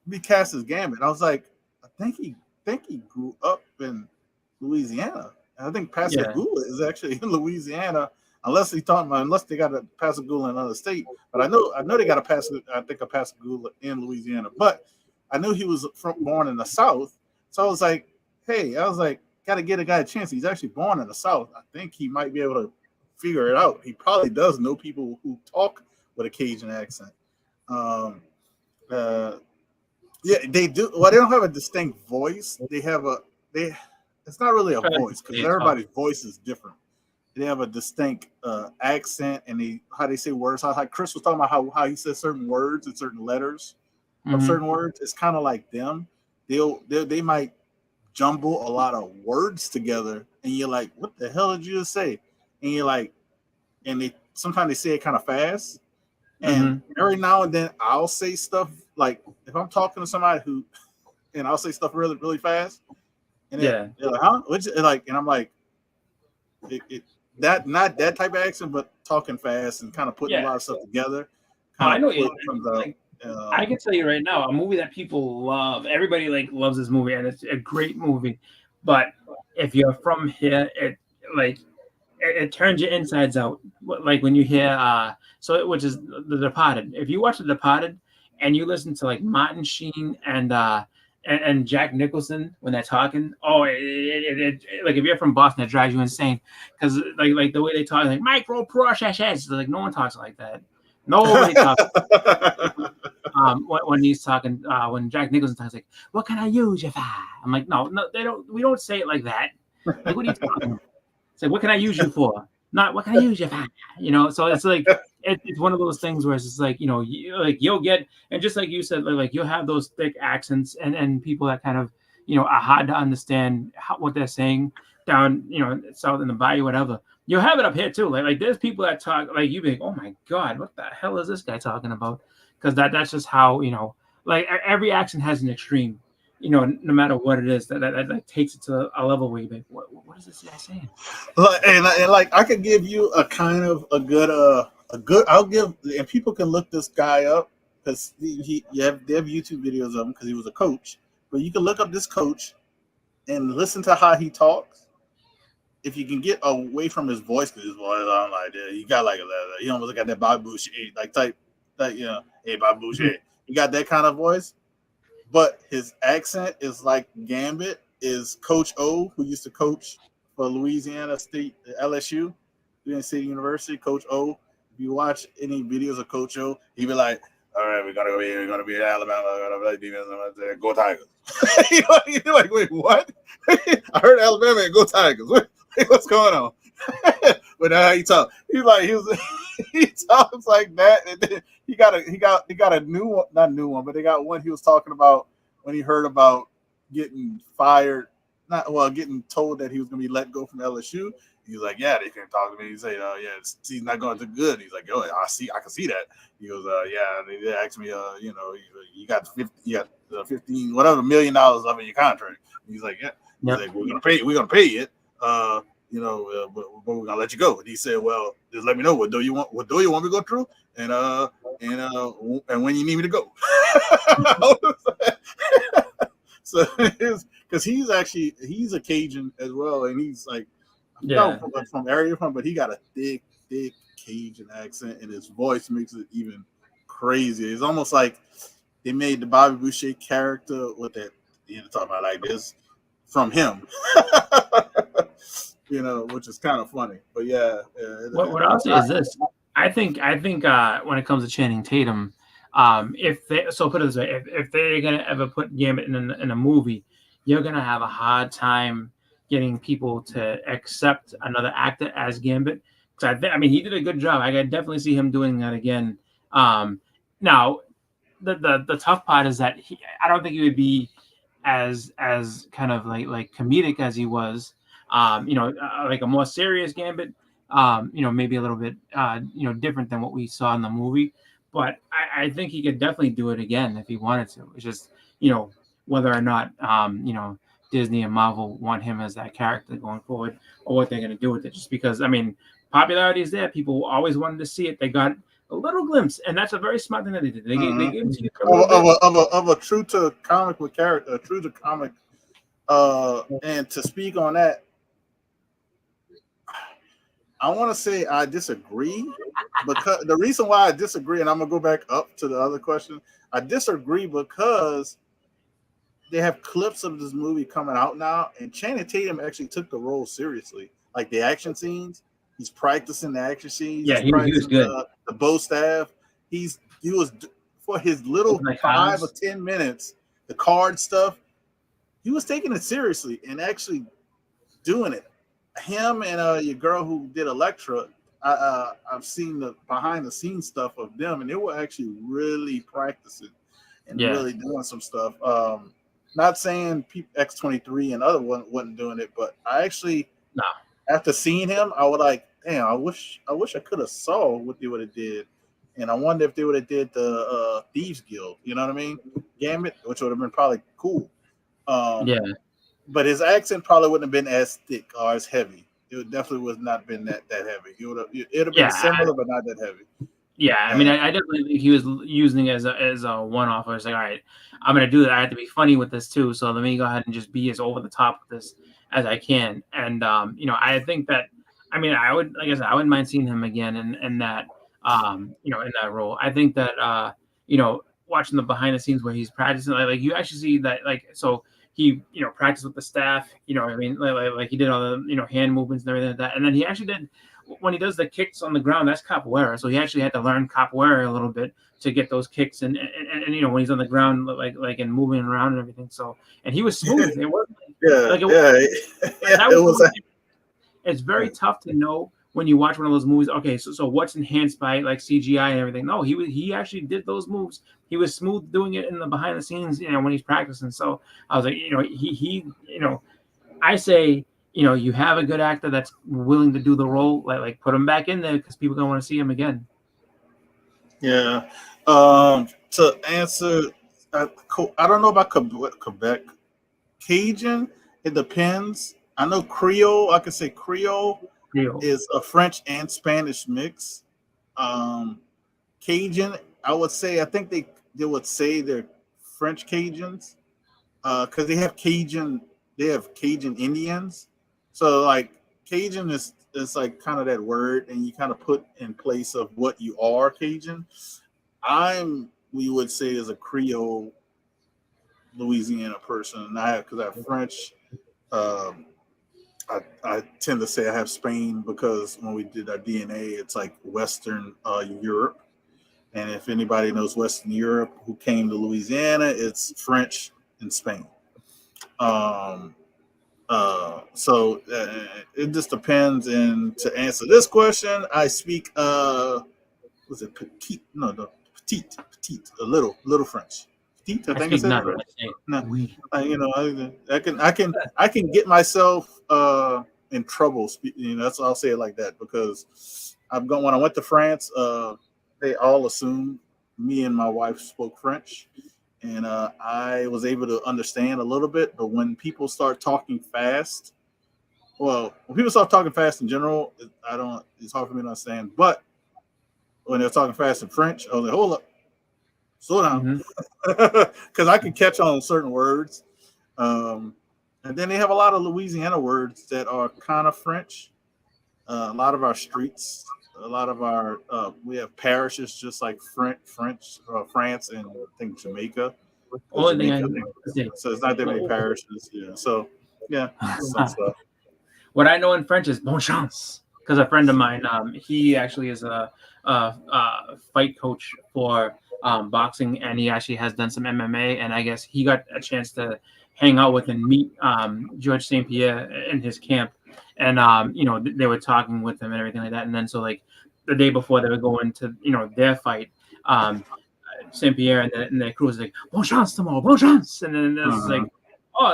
be cast as Gambit?" I was like, I think he grew up in Louisiana. And I think Pascagoula is actually in Louisiana, unless they got a Pascagoula in another state. But I know they got a Pascagoula in Louisiana. But I knew he was born in the South, so I was like, got to get a guy a chance. He's actually born in the South. I think he might be able to figure it out. He probably does know people who talk with a Cajun accent. Yeah, they do. Well, they don't have a distinct voice. It's not really a voice because everybody's voice is different. They have a distinct accent and how they say words. How Chris was talking about how he says certain words and certain letters of certain words. It's kind of like them. They might jumble a lot of words together, and you're like, "What the hell did you just say?" And you're like, and sometimes they say it kind of fast. And every now and then I'll say stuff like if I'm talking to somebody and I'll say stuff really, really fast. And they're like, huh? And I'm like, not that type of accent, but talking fast and kind of putting a lot of stuff together. I know I can tell you right now, a movie that people love. Everybody loves this movie, and it's a great movie. But if you're from here, it turns your insides out. Like when you hear which is The Departed. If you watch The Departed and you listen to like Martin Sheen and Jack Nicholson when they're talking, it like if you're from Boston, it drives you insane because like the way they talk, like micro processes, like no one talks like that. Nobody talks. When he's talking, when Jack Nicholson talks, like, "What can I use you for?" I'm like, no, they don't. We don't say it like that. Like, what are you talking about? It's like, "What can I use you for?" Not, "What can I use you for?" So it's like it's one of those things where it's just like you'll get, and just like you said, like you'll have those thick accents and people that kind of are hard to understand what they're saying down south in the bayou, whatever. You'll have it up here too. Like there's people that talk like you be like, "Oh my god, what the hell is this guy talking about?" Because that's just how like every accent has an extreme. No matter what it is, that takes it to a level where you like, what is this guy saying? And I could give you a kind of a good I'll give, and people can look this guy up because they have YouTube videos of him because he was a coach. But you can look up this coach and listen to how he talks. If you can get away from his voice, because his voice, I'm like, you got like you almost got that Babu shit, like type, hey Babu shit. You got that kind of voice. But his accent is like Gambit is Coach O, who used to coach for Louisiana State, LSU, Louisiana State University. Coach O. If you watch any videos of Coach O, he'd be like, all right, we're gonna be in Alabama. We're gonna play defense. Go Tigers. You're like, wait, what? I heard Alabama and go Tigers. What's going on? But now he talk. He's like he talks like that, and then he got a new one, not new one, but they got one he was talking about when he heard about getting fired, getting told that he was gonna be let go from LSU. He's like, yeah, they can talk to me. He said, yeah, he's not going to do good. He's like, oh, I can see that. He goes, yeah. And they asked me, you got 15, whatever $1 million of it in your contract. He's like, yeah. He's like, we're gonna pay it. But we're gonna let you go. And he said, well, just let me know what do you want me to go through, and when you need me to go. So because he's a Cajun as well, and he's like, from area but he got a thick Cajun accent, and his voice makes it even crazier. It's almost like they made the Bobby Boucher character with that, talking about like this from him. Which is kind of funny. But yeah. What I'll say is this: I think when it comes to Channing Tatum, if they're gonna ever put Gambit in a movie, you're gonna have a hard time getting people to accept another actor as Gambit. Because he did a good job. I could definitely see him doing that again. Now, the tough part is that I don't think he would be as kind of like comedic as he was. Like a more serious Gambit. Maybe a little bit different than what we saw in the movie. But I think he could definitely do it again if he wanted to. It's just whether or not Disney and Marvel want him as that character going forward, or what they're going to do with it. Just because popularity is there, people always wanted to see it. They got a little glimpse, and that's a very smart thing that they did. They gave it to you of a true to comic book character, true to comic. And to speak on that, I want to say I disagree, because the reason why I disagree, and I'm gonna go back up to the other question. I disagree because they have clips of this movie coming out now, and Channing Tatum actually took the role seriously. Like the action scenes, he's practicing the action scenes. Yeah, he was good. The bow staff. He was for his little 5 or 10 minutes. The card stuff. He was taking it seriously and actually doing it. Him and your girl who did Elektra, I've seen the behind the scenes stuff of them, and they were actually really practicing and really doing some stuff. Not saying X-23 and other one wasn't doing it, but I actually, after seeing him, I was like, damn, I wish I could have saw what they would have did, and I wonder if they would have did the Thieves Guild. You know what I mean? Gambit, which would have been probably cool. But his accent probably wouldn't have been as thick or as heavy. It definitely would not have been that heavy. It'd have been similar, but not that heavy. Yeah, I definitely think he was using it as a one-off. I was like, all right, I'm gonna do that. I have to be funny with this too, so let me go ahead and just be as over the top with this as I can. And I think that, I wouldn't mind seeing him again in that, in that role. I think that watching the behind the scenes where he's practicing, like you actually see that, so he practiced with the staff, like he did all the hand movements and everything like that. And then he actually did, when he does the kicks on the ground, that's capoeira. So he actually had to learn capoeira a little bit to get those kicks and when he's on the ground, like and moving around and everything. So, and he was smooth. It wasn't it's very tough to know when you watch one of those movies. Okay, so what's enhanced by like CGI and everything? No, he actually did those moves. He was smooth doing it in the behind the scenes, when he's practicing. So I was like, I say, you have a good actor that's willing to do the role, like put him back in there, because people don't want to see him again. Yeah. To answer, I don't know about Quebec. Cajun, it depends. I know Creole. I could say Creole is a French and Spanish mix. Cajun, I would say, I think they would say they're French Cajuns, because they have Cajun Indians. So like Cajun is like kind of that word, and you kind of put in place of what you are Cajun. We would say is a Creole Louisiana person, and because I have French. I tend to say I have Spain, because when we did our DNA, it's like Western Europe. And if anybody knows Western Europe who came to Louisiana, it's French and Spain. It just depends. And to answer this question, I speak was it petite? No, petite, a little French. Petite, I I think speak it's none. French. I say No, oui. I can get myself in trouble. That's I'll say it like that because when I went to France, they all assumed me and my wife spoke French, and I was able to understand a little bit. But when people start talking fast, well, when people start talking fast in general, it's hard for me to understand. But when they're talking fast in French, I was like, hold up, slow down, because I can catch on certain words. And then they have a lot of Louisiana words that are kind of French. A lot of our streets, a lot of our we have parishes just like France, and I think Jamaica. Only thing I Jamaica, say. so it's not that many parishes. Yeah, so yeah, some stuff. What I know in French is bon chance, because a friend of mine, he actually is a fight coach for boxing, and he actually has done some MMA, and I guess he got a chance to hang out with and meet George St. Pierre in his camp, and they were talking with him and everything like that, and then so like the day before they were going to their fight, St. Pierre and the crew was like bon chance tomorrow, bon chance, and then it was like, oh,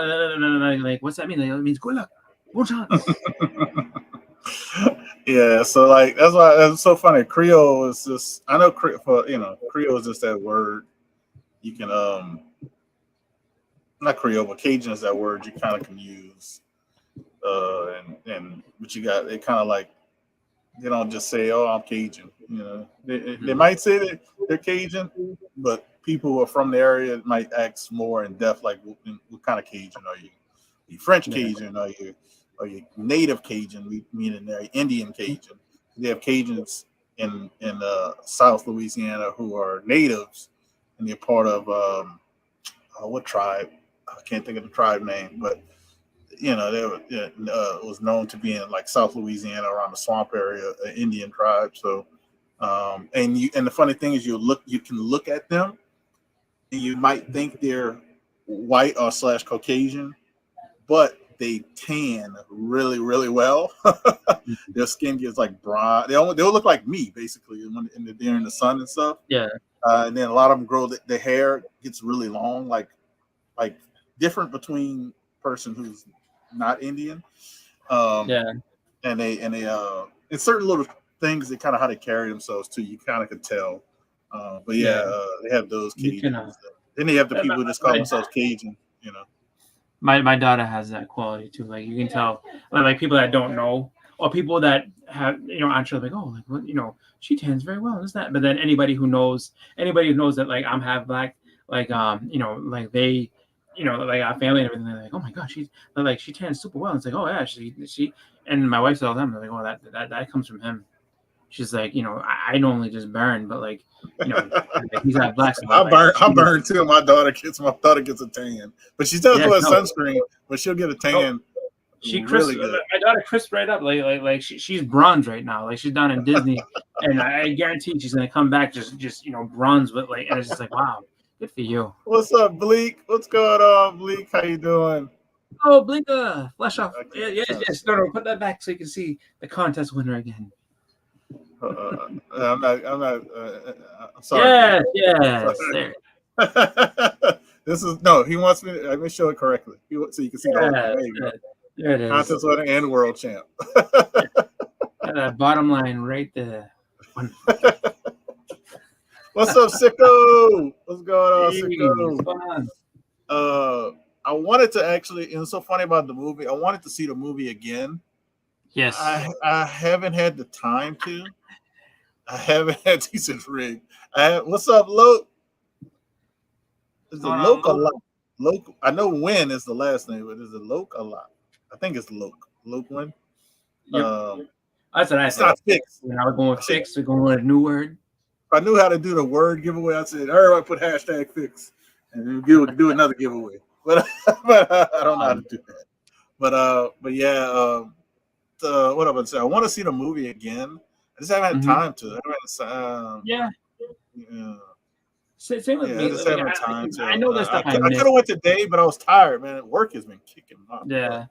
like what's that mean? Like, it means good luck. Bon chance. Yeah, so like that's why that's so funny. Creole is just I know Creole is just that word you can not Creole but Cajun is that word you kind of can use and but you got it kind of like they don't just say I'm Cajun, they might say that they're Cajun, but people who are from the area might ask more in depth like what kind of Cajun are you? Are you French Cajun? Are you native Cajun, meaning they're Indian Cajun? They have Cajuns in South Louisiana who are natives, and they're part of what tribe? I can't think of the tribe name, but they were, was known to be in like South Louisiana around the swamp area, an Indian tribe. So, and the funny thing is, you can look at them, and you might think they're white or / Caucasian, but they tan really, really well. Their skin gets like brown. They'll look like me basically when they're in the sun and stuff. Yeah. And then a lot of them grow the hair gets really long, like different between person who's not Indian. Yeah. And they it's certain little things that kind of how they carry themselves too. You kind of could tell. But they have those Cajuns. Then they have the people who just call themselves Cajun. My daughter has that quality too. Like you can tell, like people that don't know, or people that have actually like, oh, like what, she tans very well, is that? But then anybody who knows that like I'm half black, like like they, like our family and everything, they're like, oh my god, she tans super well. And it's like, oh yeah, she, and my wife tells them, they're like, oh that comes from him. She's like, I normally just burn, but like, he's got black. I burn too. My daughter gets a tan, but she still wears sunscreen, but she'll get a tan. She really good. My daughter crisp right up, like she's bronze right now, like she's down in Disney, and I guarantee she's gonna come back just bronze with like, and it's just like, wow, good for you. What's up, Bleak? What's going on, Bleak? How you doing? Oh, Bleak, flash off. Yes. No, put that back so you can see the contest winner again. I'm sorry. Yes. There. This is no. He wants me. Let me show it correctly, so you can see. There you go. There it is. Contest winner and world champ. That bottom line right there. What's up, Sicko? What's going on, Sicko? I wanted to actually, and it's so funny about the movie. I wanted to see the movie again. Yes. I haven't had the time to. I haven't had decent rig. What's up, Loke? Is it Loke a lot? Loke. I know Win is the last name, but is it Loke a lot? I think it's Loke. Loke Win. Yep. That's what I said. Not Fix. When I was going with Fix, we're going with a new word. If I knew how to do the word giveaway, I said, everybody put hashtag Fix and do another giveaway. But I don't know how to do that. But yeah. What I'm gonna say, I want to see the movie again. I just haven't had time to. Same with Yeah, me. I just Like, haven't time to. I know there's stuff I I could missed. have went today, but I was tired, man. Work has been kicking my Yeah. butt.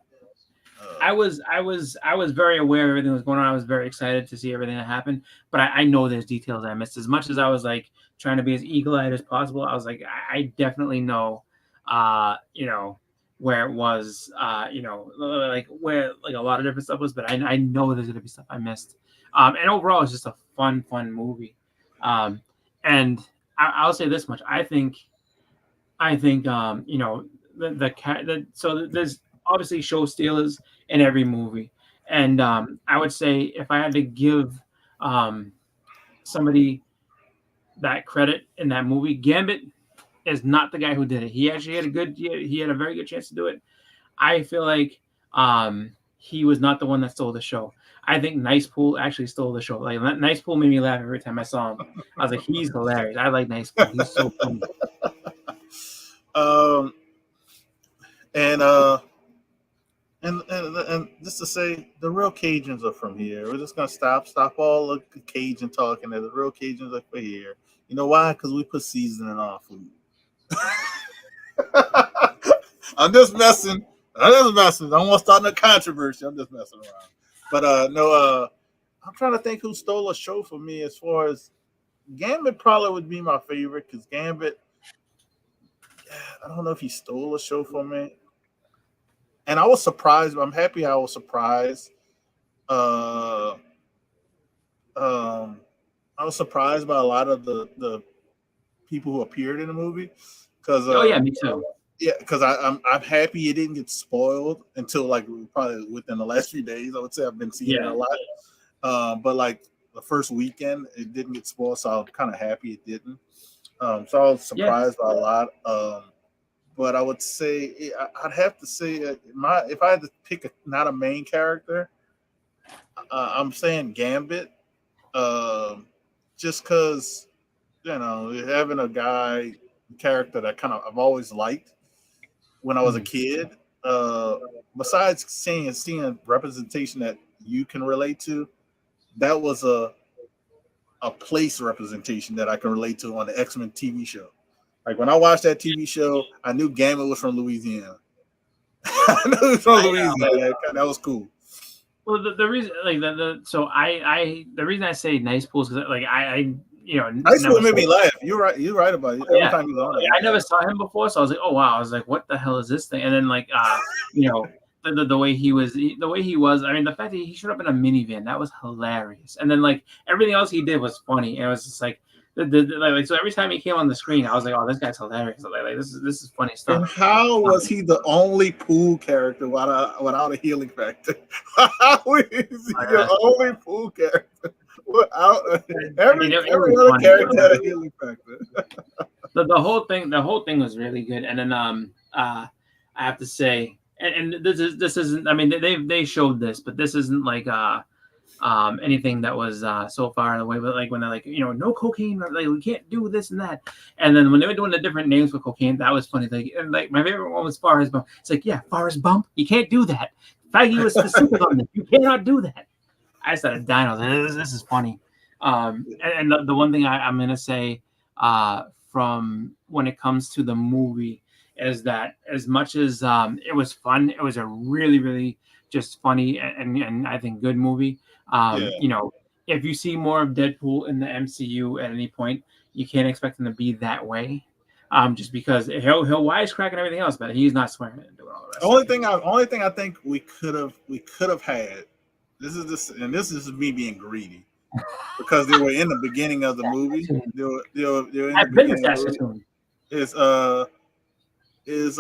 I was very aware of everything that was going on. I was very excited to see everything that happened, but I know there's details I missed. As much as I was like trying to be as eagle-eyed as possible, I was like, I definitely know, where it was, like where like a lot of different stuff was, but I know there's gonna be stuff I missed. And overall, it's just a fun movie. And I'll say this much: I think so there's obviously show stealers in every movie, and I would say if I had to give um, somebody that credit in that movie, Gambit is not the guy who did it. He actually had he had a very good chance to do it. I feel like he was not the one that stole the show. I think Nice Pool actually stole the show. Like Nice Pool made me laugh every time I saw him. I was like, he's hilarious. I like Nice Pool. He's so funny. Um, and uh, and just to say, the real Cajuns are from here. We're just gonna stop all the Cajun talking. The real Cajuns are from here. You know why? Because we put seasoning on our food. I'm just messing. I don't want to start no controversy. I'm just messing around. But no, I'm trying to think who stole a show for me. As far as Gambit, probably would be my favorite because Gambit. I don't know if he stole a show for me, and I was surprised. I'm happy I was surprised. Uh, I was surprised by a lot of the people who appeared in the movie because Oh yeah, me too. yeah, because I'm happy it didn't get spoiled until like probably within the last few days. I would say I've been seeing it a lot, but like the first weekend it didn't get spoiled, so I'm kind of happy it didn't. So I was surprised by a lot. But I would say I'd have to say if I had to pick not a main character, I'm saying Gambit, just because having a guy character that kind of I've always liked when I was a kid. Besides seeing representation that you can relate to, that was a place representation that I can relate to on the X-Men TV show. Like when I watched that TV show, I knew Gambit was from Louisiana. I knew he was from Louisiana. That was cool. Well, the reason like the reason I say Nice Pool is because like I Nice Pool made me laugh. You're right about it. Every time he's on, I never saw him before, so I was like, oh wow, I was like, what the hell is this thing? And then like the way he was, I mean, the fact that he showed up in a minivan, that was hilarious. And then like everything else he did was funny, and it was just like so every time he came on the screen, I was like, oh, this guy's hilarious. Like this is funny stuff. And how was he the only pool character without a healing factor? How is he the only pool character without every other character had a healing factor? The whole thing was really good. And then I have to say, and this isn't. I mean, they showed this, but this isn't like anything that was so far in the way. But like when they're like, no cocaine, like we can't do this and that. And then when they were doing the different names for cocaine, that was funny. Like my favorite one was Forrest Bump. It's like, yeah, Forrest Bump, you can't do that. Feige was specific on this. You cannot do that. I started dying. I was like, this is funny. And the one thing I'm gonna say from when it comes to the movie is that as much as it was fun, it was a really, really just funny and I think good movie. If you see more of Deadpool in the MCU at any point, you can't expect him to be that way. Just because he'll wisecrack and everything else, but he's not swearing and doing all the rest. Only thing I think we could have had. This is me being greedy because they were in the beginning of the movie. They were in the beginning of the movie. Is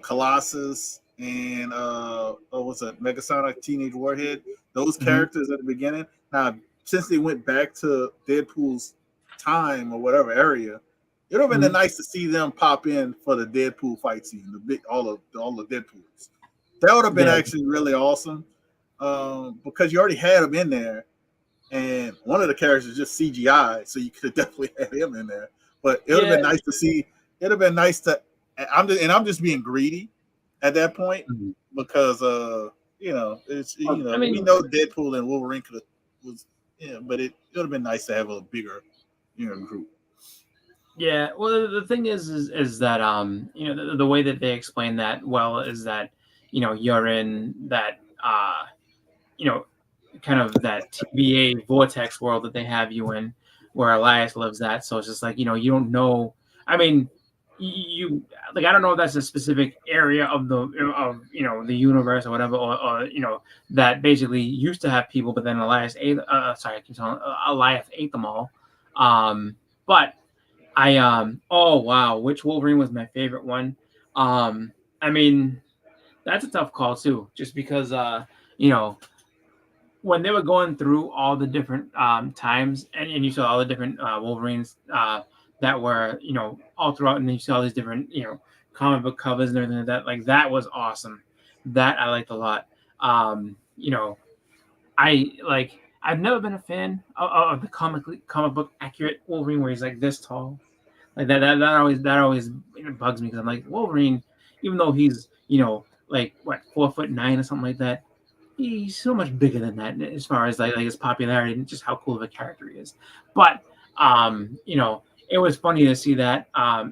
Colossus and what was that, Megasonic Teenage Warhead, those characters at the beginning. Now, since they went back to Deadpool's time or whatever area, it would have been nice to see them pop in for the Deadpool fight scene, all the Deadpools. That would have been actually really awesome because you already had them in there, and one of the characters is just CGI, so you could have definitely had him in there. But it would have been nice to see. It'd have been nice to. I'm just being greedy at that point because we know Deadpool and Wolverine but it would have been nice to have a bigger group. Yeah, well, the thing is that the way that they explain that well is that you're in that you know kind of that TVA vortex world that they have you in, where Elias lives at. So it's just like you don't know. I mean, you like I don't know if that's a specific area of the universe or whatever, or that basically used to have people, but then Elias ate. Sorry, I keep telling Elias ate them all. But oh wow, which Wolverine was my favorite one? I mean, that's a tough call too, just because you know when they were going through all the different times, and you saw all the different Wolverines that were all throughout, and then you saw all these different comic book covers and everything like that. Like that was awesome. That I liked a lot. I like. I've never been a fan of the comic book accurate Wolverine where he's like this tall. Like that always bugs me because I'm like Wolverine, even though he's like what 4'9" or something like that, he's so much bigger than that as far as like his popularity and just how cool of a character he is. But it was funny to see that. I'm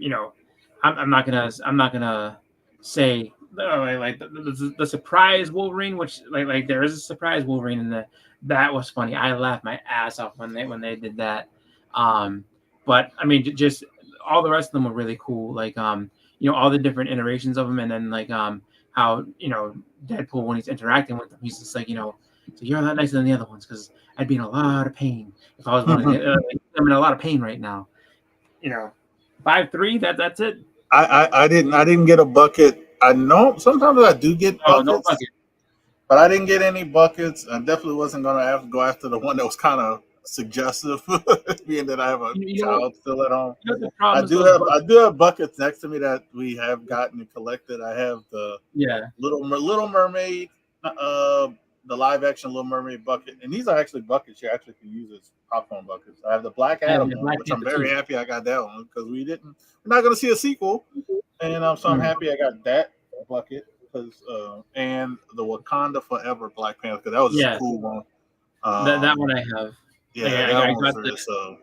not gonna say like the surprise Wolverine, which like there is a surprise Wolverine in the that was funny. I laughed my ass off when they did that. But I mean, just all the rest of them were really cool. Like all the different iterations of them, and then like how Deadpool when he's interacting with them, he's just like so you're a lot nicer than the other ones because I'd be in a lot of pain if I was one of like, I'm in a lot of pain right now. 5'3", that's it. I didn't get a bucket. I know sometimes I do get Oh, no buckets, bucket. but I didn't get any buckets. I definitely wasn't gonna have to go after the one that was kind of suggestive, being that I have a You know, child still at home. the problem is those buckets. I do have buckets next to me that we have gotten and collected. I have the Yeah. Little Mermaid, the live action Little Mermaid bucket, and these are actually buckets you actually can use as popcorn buckets. I have the Black I have Adam the one, Black which I'm Panther very too. happy I got that one because we're not going to see a sequel, and so I'm happy I got that bucket because and the Wakanda Forever Black Panther because that was just a Yeah, cool one. that one I have. Like Yeah, that I one was got very so.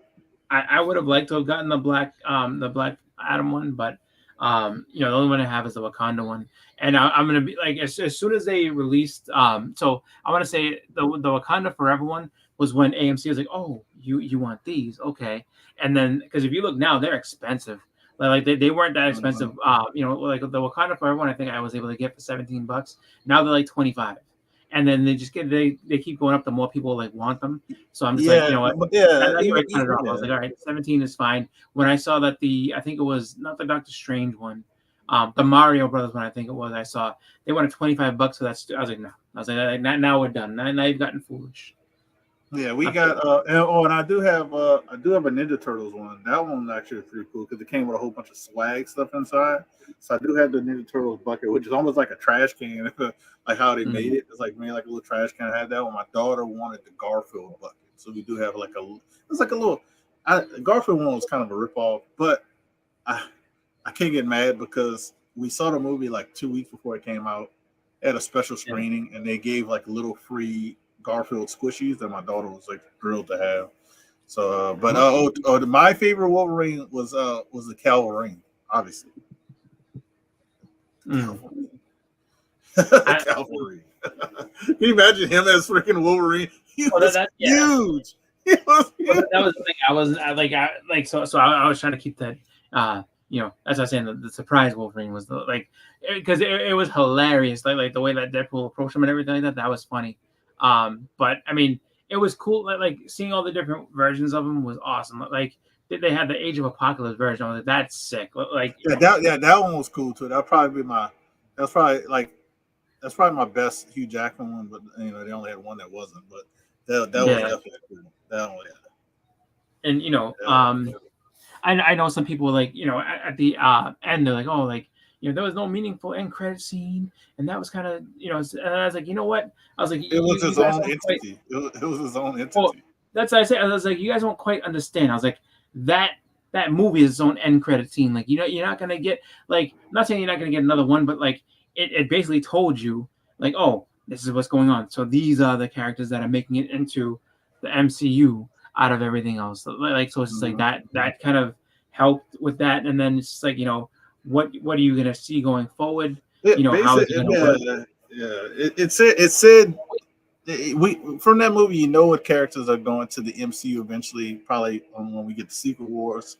I would have liked to have gotten the Black Adam one, but the only one I have is the Wakanda one. And I'm gonna be like as soon as they released so I want to say the Wakanda Forever one was when AMC was like, oh, you want these, okay. And then because if you look now, they're expensive. Like they weren't that expensive. Like the Wakanda Forever one, I think I was able to get for $17. Now they're like 25, and then they keep going up the more people like want them. So I'm just like, Yeah, you know what? yeah, That's where even I cut it off. I was like, all right, 17 is fine. When I saw that I think it was not the Doctor Strange one, the Mario Brothers one, I think it was. I saw they wanted $25 for that. I was like, no. I was like, now we're done. Now you've gotten foolish. yeah, we got and I do have a Ninja Turtles one. That one actually is pretty cool because it came with a whole bunch of swag stuff inside. So I do have the Ninja Turtles bucket, which is almost like a trash can, like how they made it. It's like made like a little trash can. I had that one. My daughter wanted the Garfield bucket, so we do have it's like a little. Garfield one was kind of a ripoff, but I can't get mad because we saw the movie like 2 weeks before it came out at a special Yeah. screening, and they gave like little free Garfield squishies that my daughter was like thrilled to have. So, my favorite Wolverine was the Calverine, obviously. Mm. The Calverine. Can you imagine him as freaking Wolverine? He was huge. He was huge. Well, that was the thing. I was I was trying to keep that. As I was saying, the surprise Wolverine was because it was hilarious. Like the way that Deadpool approached him and everything like that. That was funny. But I mean, it was cool. Like seeing all the different versions of him was awesome. Like they had the Age of Apocalypse version. I was like, that's sick. Like that one was cool too. That's probably my best Hugh Jackman one. But they only had one that wasn't. But that was definitely cool. That one, yeah. And I know some people like at the end they're like, oh, like there was no meaningful end credit scene, and that was kind of and I was like, you know what? I was like, it was his own entity. It was his own entity. Well, that's what I said. I was like, you guys won't quite understand. I was like, that movie is its own end credit scene. Like you're not gonna get I'm not saying you're not gonna get another one, but like it basically told you like, oh, this is what's going on. So these are the characters that are making it into the MCU out of everything else. So it's just like that kind of helped with that. And then it's just like, what are you gonna see going forward? How is Basically, it gonna work? it said we from that movie, what characters are going to the MCU eventually, probably when we get to Secret Wars.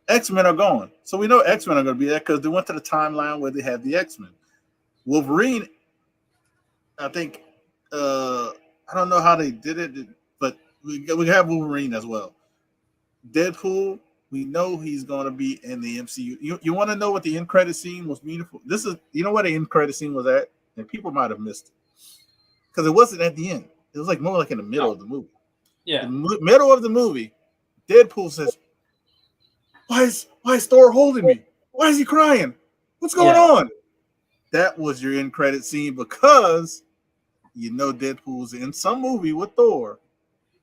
X-Men are going, so we know X-Men are going to be there because they went to the timeline where they had the X-Men. Wolverine, I think, I don't know how they did it, but we have Wolverine as well. Deadpool, we know he's going to be in the MCU. You want to know what the end credit scene was meaningful? This is, where the end credit scene was at, and people might have missed it because it wasn't at the end. It was like more like in the middle of the movie. Yeah, The middle of the movie, Deadpool says, "Why is Thor holding me? Why is he crying? What's going on?" That was your end credit scene because Deadpool's in some movie with Thor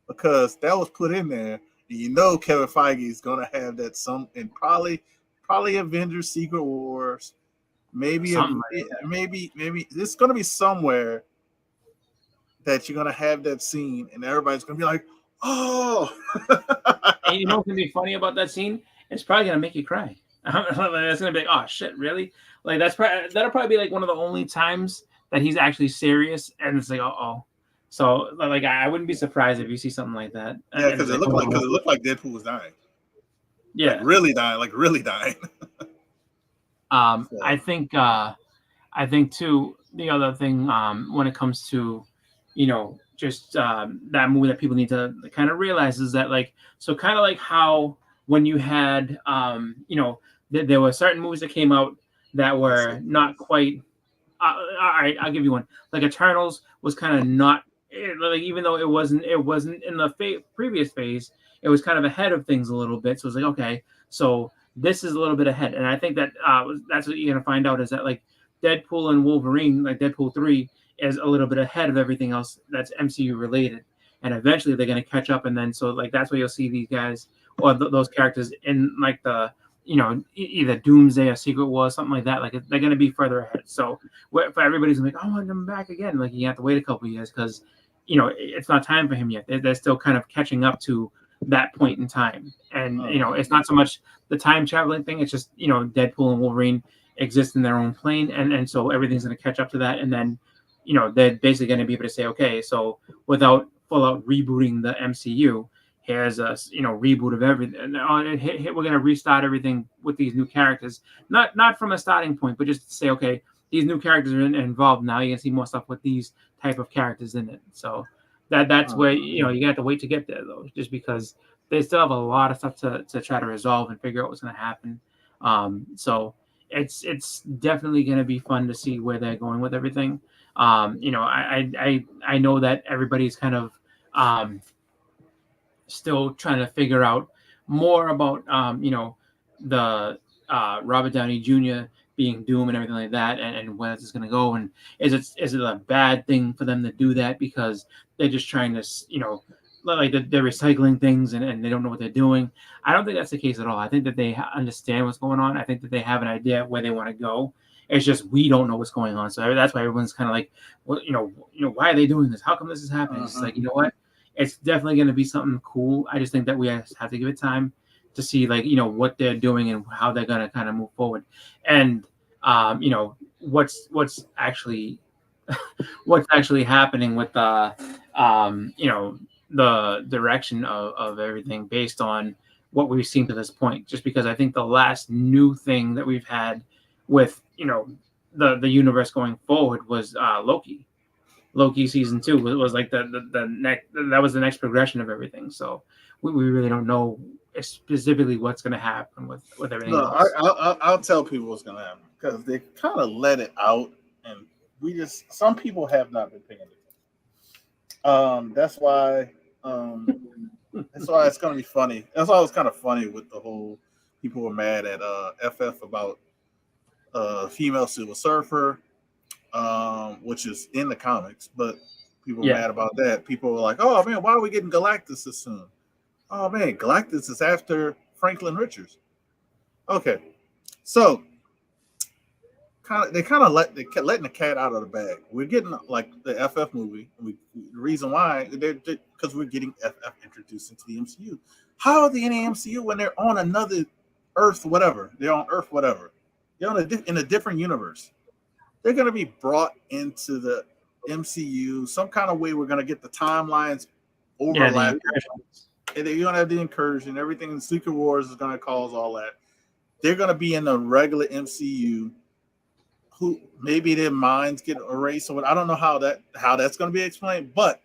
because that was put in there. And Kevin Feige is gonna have that and probably Avengers Secret Wars, maybe maybe it's gonna be somewhere that you're gonna have that scene and everybody's gonna be like, "Oh." and what's gonna be funny about that scene? It's probably gonna make you cry. It's gonna be like, oh shit, really? Like that'll probably be like one of the only times that he's actually serious, and it's like, oh. So like, I wouldn't be surprised if you see something like that. Yeah, because it looked like Deadpool was dying. Yeah, like really dying. I think too. The other thing, when it comes to, just that movie that people need to kind of realize is that so kind of like how when you had there were certain movies that came out that were not quite. All right, I'll give you one. Like Eternals was kind of not even though it wasn't in the previous phase, it was kind of ahead of things a little bit. So it was like, okay, so this is a little bit ahead, and I think that that's what you're gonna find out is that Deadpool and Wolverine, like Deadpool 3, is a little bit ahead of everything else that's MCU related, and eventually they're gonna catch up, and then so that's where you'll see these guys or those characters in the either Doomsday or Secret War, something like that. Like they're gonna be further ahead. So for everybody's like, I want them back again. Like you have to wait a couple of years because it's not time for him yet. They're still kind of catching up to that point in time. And it's not so much the time traveling thing. It's just Deadpool and Wolverine exist in their own plane, and so everything's gonna catch up to that. And then they're basically gonna be able to say, okay, so without full out rebooting the MCU. Here's a reboot of everything. We're gonna restart everything with these new characters, not from a starting point, but just to say, okay, these new characters are involved now. You can see more stuff with these type of characters in it. So that's where you have to wait to get there though, just because they still have a lot of stuff to try to resolve and figure out what's gonna happen. So it's definitely gonna be fun to see where they're going with everything. I know that everybody's kind of still trying to figure out more about the Robert Downey Jr. being Doom and everything like that, and where it's going to go, and is it a bad thing for them to do that because they're just trying to they're recycling things and they don't know what they're doing. I don't think that's the case at all. I think that they understand what's going on. I think that they have an idea where they want to go. It's just we don't know what's going on, so that's why everyone's kind of like, well, why are they doing this? How come this is happening? It's like, what? It's definitely going to be something cool. I just think that we have to give it time to see, what they're doing and how they're going to kind of move forward. And, what's actually happening with the direction of everything based on what we've seen to this point. Just because I think the last new thing that we've had with, the universe going forward was Loki. Loki season 2 was like the next, that was the next progression of everything. So we really don't know specifically what's going to happen with everything else. I'll tell people what's going to happen because they kind of let it out, and some people have not been paying attention. That's why it's going to be funny. That's why it was kind of funny with the whole people were mad at FF about female Silver Surfer. Which is in the comics, but people are mad about that. People were like, "Oh man, why are we getting Galactus this soon?" Oh man, Galactus is after Franklin Richards. Okay, so they letting the cat out of the bag. We're getting like the FF movie. The reason why because we're getting FF introduced into the MCU. How are they in the MCU when they're on another Earth, whatever. They're on Earth, whatever. They're on in a different universe. They're going to be brought into the MCU some kind of way. We're going to get the timelines overlapping. And they're going to have the incursion. Everything in Secret Wars is going to cause all that. They're going to be in the regular MCU. Who maybe their minds get erased, or I don't know how that's going to be explained. But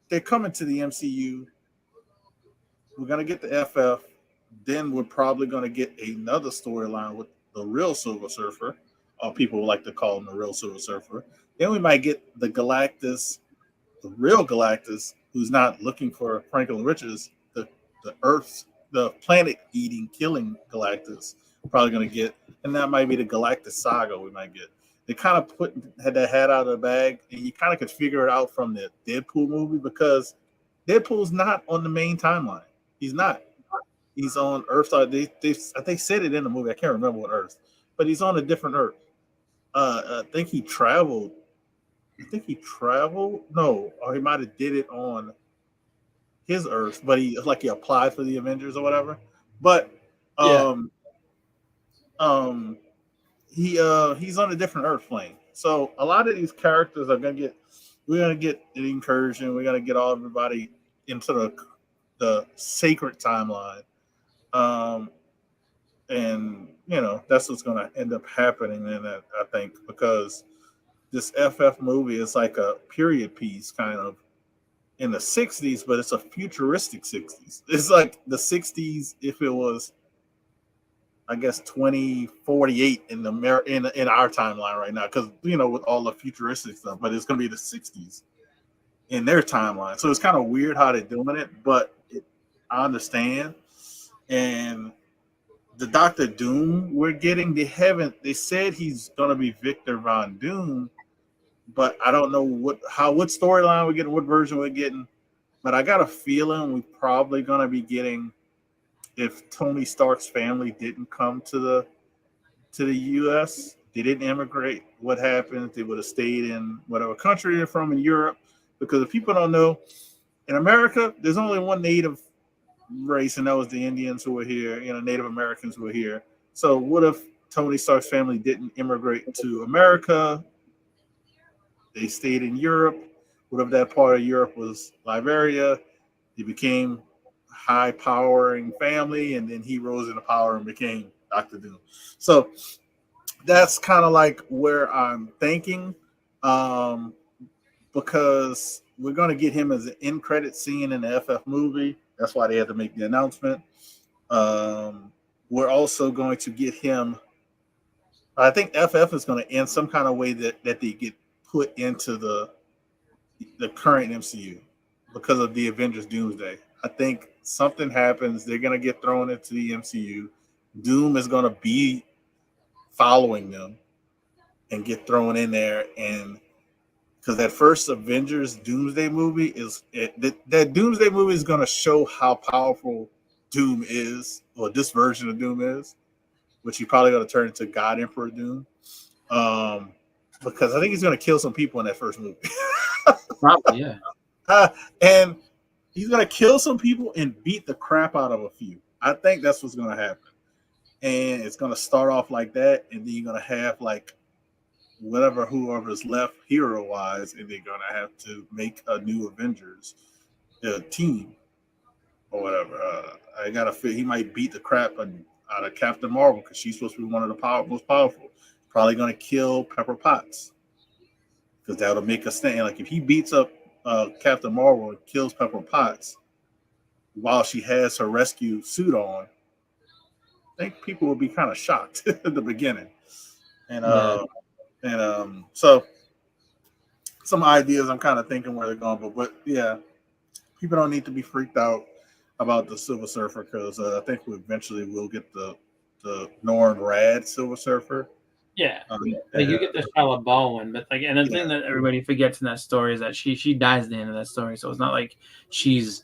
they're coming to the MCU. We're going to get the FF. Then we're probably going to get another storyline with the real Silver Surfer, or people like to call him the real Silver Surfer. Then we might get the Galactus, the real Galactus, who's not looking for Franklin Richards, the Earth's, the planet-eating, killing Galactus. We're probably going to get, and that might be the Galactus Saga we might get. They kind of had that hat out of the bag, and you kind of could figure it out from the Deadpool movie, because Deadpool's not on the main timeline. He's not. He's on Earth. They said it in the movie. I can't remember what Earth, but he's on a different Earth. I think he traveled. No, or he might have did it on his Earth, but he applied for the Avengers or whatever. But he's on a different Earth plane. So a lot of these characters we're gonna get an incursion. We're gonna get everybody into the sacred timeline. And that's what's going to end up happening in that, I think, because this FF movie is like a period piece kind of in the 60s, but it's a futuristic 60s. It's like the 60s if it was, I guess, 2048 in our timeline right now, because with all the futuristic stuff, but it's going to be the 60s in their timeline. So it's kind of weird how they're doing it, but I understand. And the Doctor Doom we're getting, they said he's gonna be Victor Von Doom, but I don't know what storyline we're getting, what version we're getting. But I got a feeling we're probably gonna be getting, if Tony Stark's family didn't come to the US, they didn't immigrate, what happened? They would have stayed in whatever country they're from in Europe. Because if people don't know, in America, there's only one native race, and that was the Indians who were here, Native Americans who were here. So what if Tony Stark's family didn't immigrate to America? They stayed in Europe. What if that part of Europe was Liberia? He became high-powering family, and then he rose into power and became Dr. Doom. So that's kind of like where I'm thinking, because we're going to get him as an end credit scene in the FF movie. That's why they had to make the announcement. We're also going to get him. I think FF is going to end some kind of way that they get put into the current MCU because of the Avengers Doomsday. I think something happens. They're going to get thrown into the MCU. Doom is going to be following them and get thrown in there. And because that first Avengers Doomsday movie that Doomsday movie is going to show how powerful Doom is, or this version of Doom is, which he probably going to turn into God Emperor Doom. Because I think he's going to kill some people in that first movie. Probably, yeah. And he's going to kill some people and beat the crap out of a few. I think that's what's going to happen. And it's going to start off like that, and then you're going to have like whoever's left hero-wise, and they're going to have to make a new Avengers team or whatever. I got to feel he might beat the crap out of Captain Marvel, because she's supposed to be one of the most powerful. Probably going to kill Pepper Potts, because that'll make a stand. Like if he beats up Captain Marvel and kills Pepper Potts while she has her rescue suit on, I think people will be kind of shocked at the beginning. So some ideas I'm kind of thinking where they're going, but yeah, people don't need to be freaked out about the Silver Surfer, because I think we eventually will get the Norrin Rad Silver Surfer. Yeah, like you get the Shia Bowen, but like, and the thing that everybody forgets in that story is that she dies at the end of that story, so it's not like she's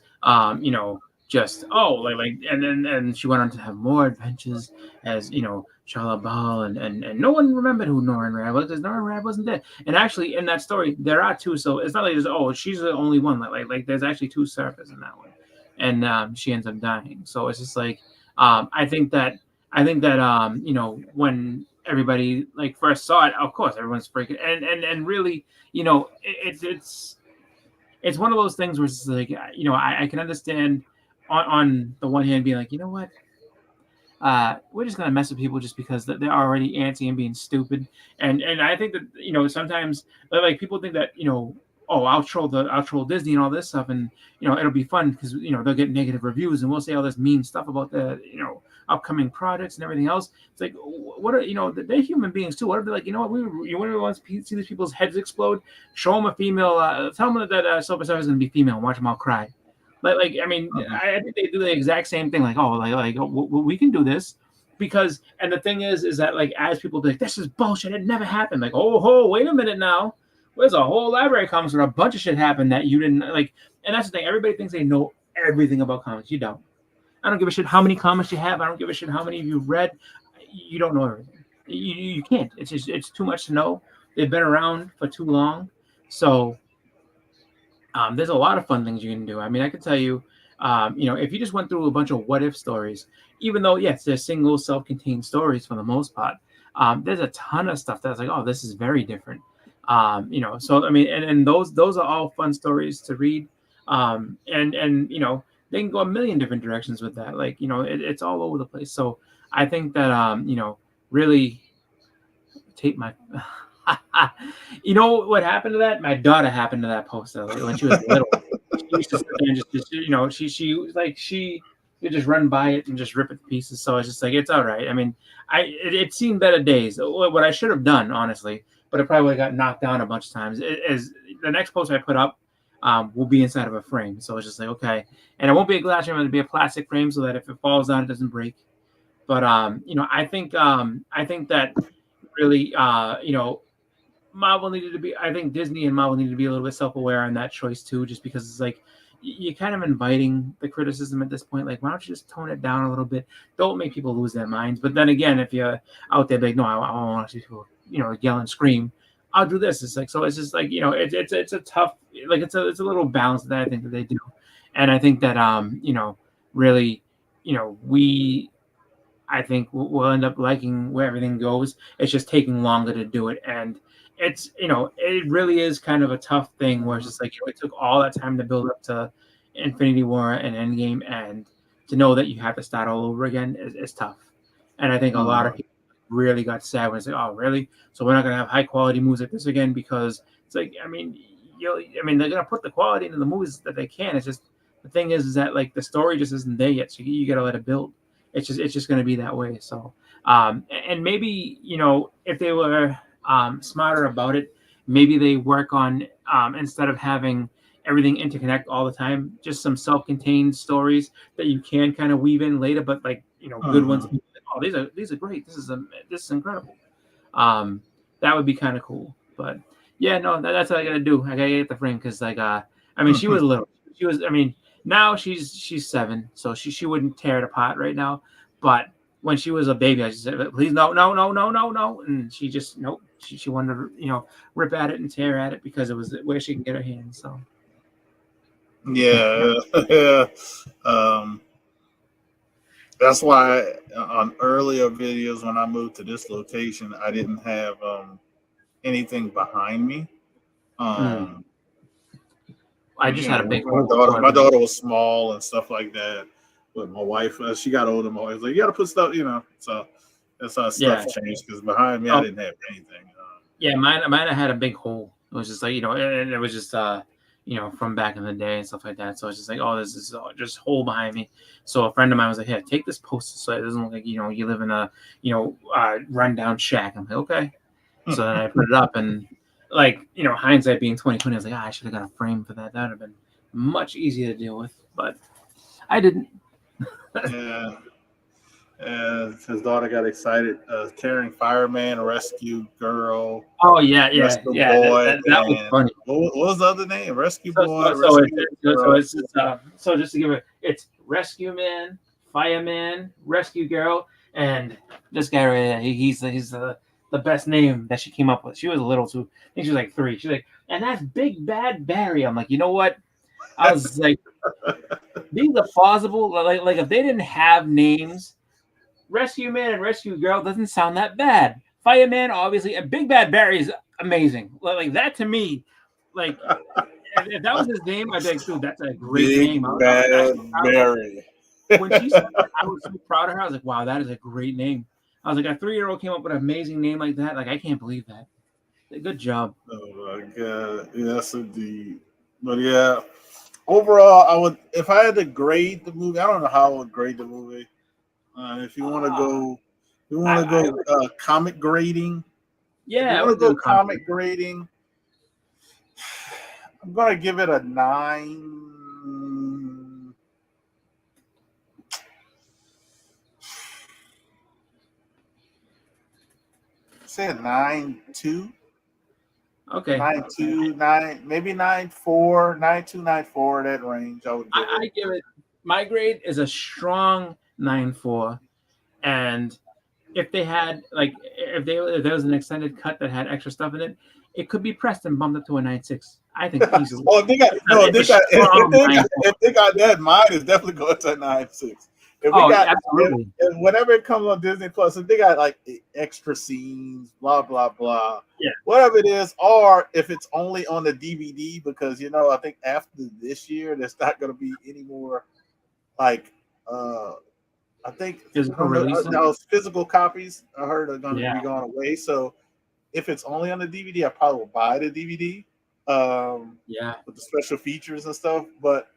just and she went on to have more adventures as Shia LaBeouf, and no one remembered who Norrin Rad was, because Norrin Rad wasn't dead. And actually, in that story, there are two. So it's not like she's the only one. Like there's actually two surfers in that one, and she ends up dying. So it's just like I think that when everybody like first saw it, of course everyone's freaking and really, it's one of those things where it's like, I can understand on the one hand being like, you know what, we're just gonna mess with people just because they're already antsy and being stupid, and I think that sometimes like people think that oh, I'll troll Disney and all this stuff, and it'll be fun because they'll get negative reviews and we'll say all this mean stuff about the upcoming products and everything else. It's like, what are they're human beings too. What if they're like, you know what, we want to see these people's heads explode? Show them a female, tell them that Silver Surfer is gonna be female and watch them all cry. Like I mean, I think they do the exact same thing. Like, oh, we can do this because, and the thing is that like as people be like, this is bullshit. It never happened. Like, oh, wait a minute now. There's a whole library of comics where a bunch of shit happened that you didn't like. And that's the thing. Everybody thinks they know everything about comics. You don't. I don't give a shit how many comics you have. I don't give a shit how many of you've read. You don't know everything. You can't. It's too much to know. They've been around for too long. So there's a lot of fun things you can do. I mean, I can tell you, if you just went through a bunch of what if stories, even though, yes, they're single self-contained stories for the most part, there's a ton of stuff that's like, oh, this is very different. So I mean, and those are all fun stories to read. And they can go a million different directions with that. Like, it's all over the place. So I think that, really take my, what happened to that? My daughter happened to that poster when she was little. She used to sit there and she would just run by it and just rip it to pieces. So it's just like, it's all right. I mean, it's seen better days. What I should have done, honestly, but it probably would have got knocked down a bunch of times, is the next poster I put up will be inside of a frame. So it's just like, okay. And it won't be a glass frame, it'll be a plastic frame so that if it falls down, it doesn't break. But, I think that really, Marvel needed to be, I think Disney and Marvel needed to be a little bit self-aware on that choice too, just because it's like, you're kind of inviting the criticism at this point. Like, why don't you just tone it down a little bit? Don't make people lose their minds. But then again, if you're out there like, no, I want to see people, yell and scream, I'll do this. It's like, so it's just like, it's a tough, like, it's a little balance that I think that they do. And I think that, really, I think we'll end up liking where everything goes. It's just taking longer to do it. And it's, it really is kind of a tough thing where it's just like, it took all that time to build up to Infinity War and Endgame, and to know that you have to start all over again is tough. And I think a lot of people really got sad when it's like, oh, really? So we're not going to have high quality movies like this again? Because it's like, I mean, they're going to put the quality into the movies that they can. It's just, the thing is that like the story just isn't there yet. So you got to let it build. It's just going to be that way. So, and maybe, if they were smarter about it, maybe they work on, instead of having everything interconnect all the time, just some self-contained stories that you can kind of weave in later, but like, good ones. Oh, these are great. This is incredible. That would be kind of cool. But yeah, no, that's what I got to do. I got to get the frame. Cause like, I mean, she was little, now she's 7, so she wouldn't tear it apart right now. But when she was a baby, I just said, please, no. And she just, nope. She wanted to, rip at it and tear at it because it was where she can get her hands. So. Yeah. That's why on earlier videos, when I moved to this location, I didn't have anything behind me. I just had a big. My daughter was small and stuff like that. But my wife, she got older. My wife was like, "You got to put stuff," So that's how stuff changed. Because behind me, I didn't have anything. Mine had a big hole. It was just like, and it was just from back in the day and stuff like that. So it's just like, oh, this is just hole behind me. So a friend of mine was like, "Here, take this poster so it doesn't look like you live in a rundown shack." I'm like, okay. So then I put it up, and like, hindsight being 2020, I was like, I should have got a frame for that. That would have been much easier to deal with, but I didn't. Yeah. His daughter got excited. Carrying Fireman, Rescue Girl. Oh yeah. Rescue Boy. That was funny. What was the other name? Rescue Boy. So just to give it, it's Rescue Man, Fireman, Rescue Girl, and this guy right there. He's the best name that she came up with. She was little too. I think she was like 3. She's like, and that's Big Bad Barry. I'm like, you know what? I was like, these are plausible. Like if they didn't have names, Rescue Man and Rescue Girl doesn't sound that bad. Fireman, obviously, and Big Bad Barry is amazing. Like that to me, like if that was his name, I'd be like, dude, that's a great Big name. Bad Barry. When she said that, I was so proud of her. I was like, wow, that is a great name. I was like, a 3-year-old came up with an amazing name like that. Like, I can't believe that. Good job. Oh my god, yes indeed. But yeah, overall, I would if I had to grade the movie. I don't know how I would grade the movie. If you want to go, comic grading. Yeah, I I want would to do go comic grading. I'm gonna give it a 9. Say a 9.2. Okay. 9.2, 9, maybe 9.4, 9.2, 9.4, that range. I would give it. I give it. My grade is a strong 9.4, and if they had if there was an extended cut that had extra stuff in it, it could be pressed and bumped up to a 9.6. I think easily. Oh, if they got that, mine is definitely going to 9.6. Absolutely. If whenever it comes on Disney Plus, if they got like extra scenes, blah blah blah, whatever it is, or if it's only on the DVD, because I think after this year there's not going to be any more like I think those physical copies I heard are going to be going away. So if it's only on the DVD, I probably will buy the DVD. With the special features and stuff, but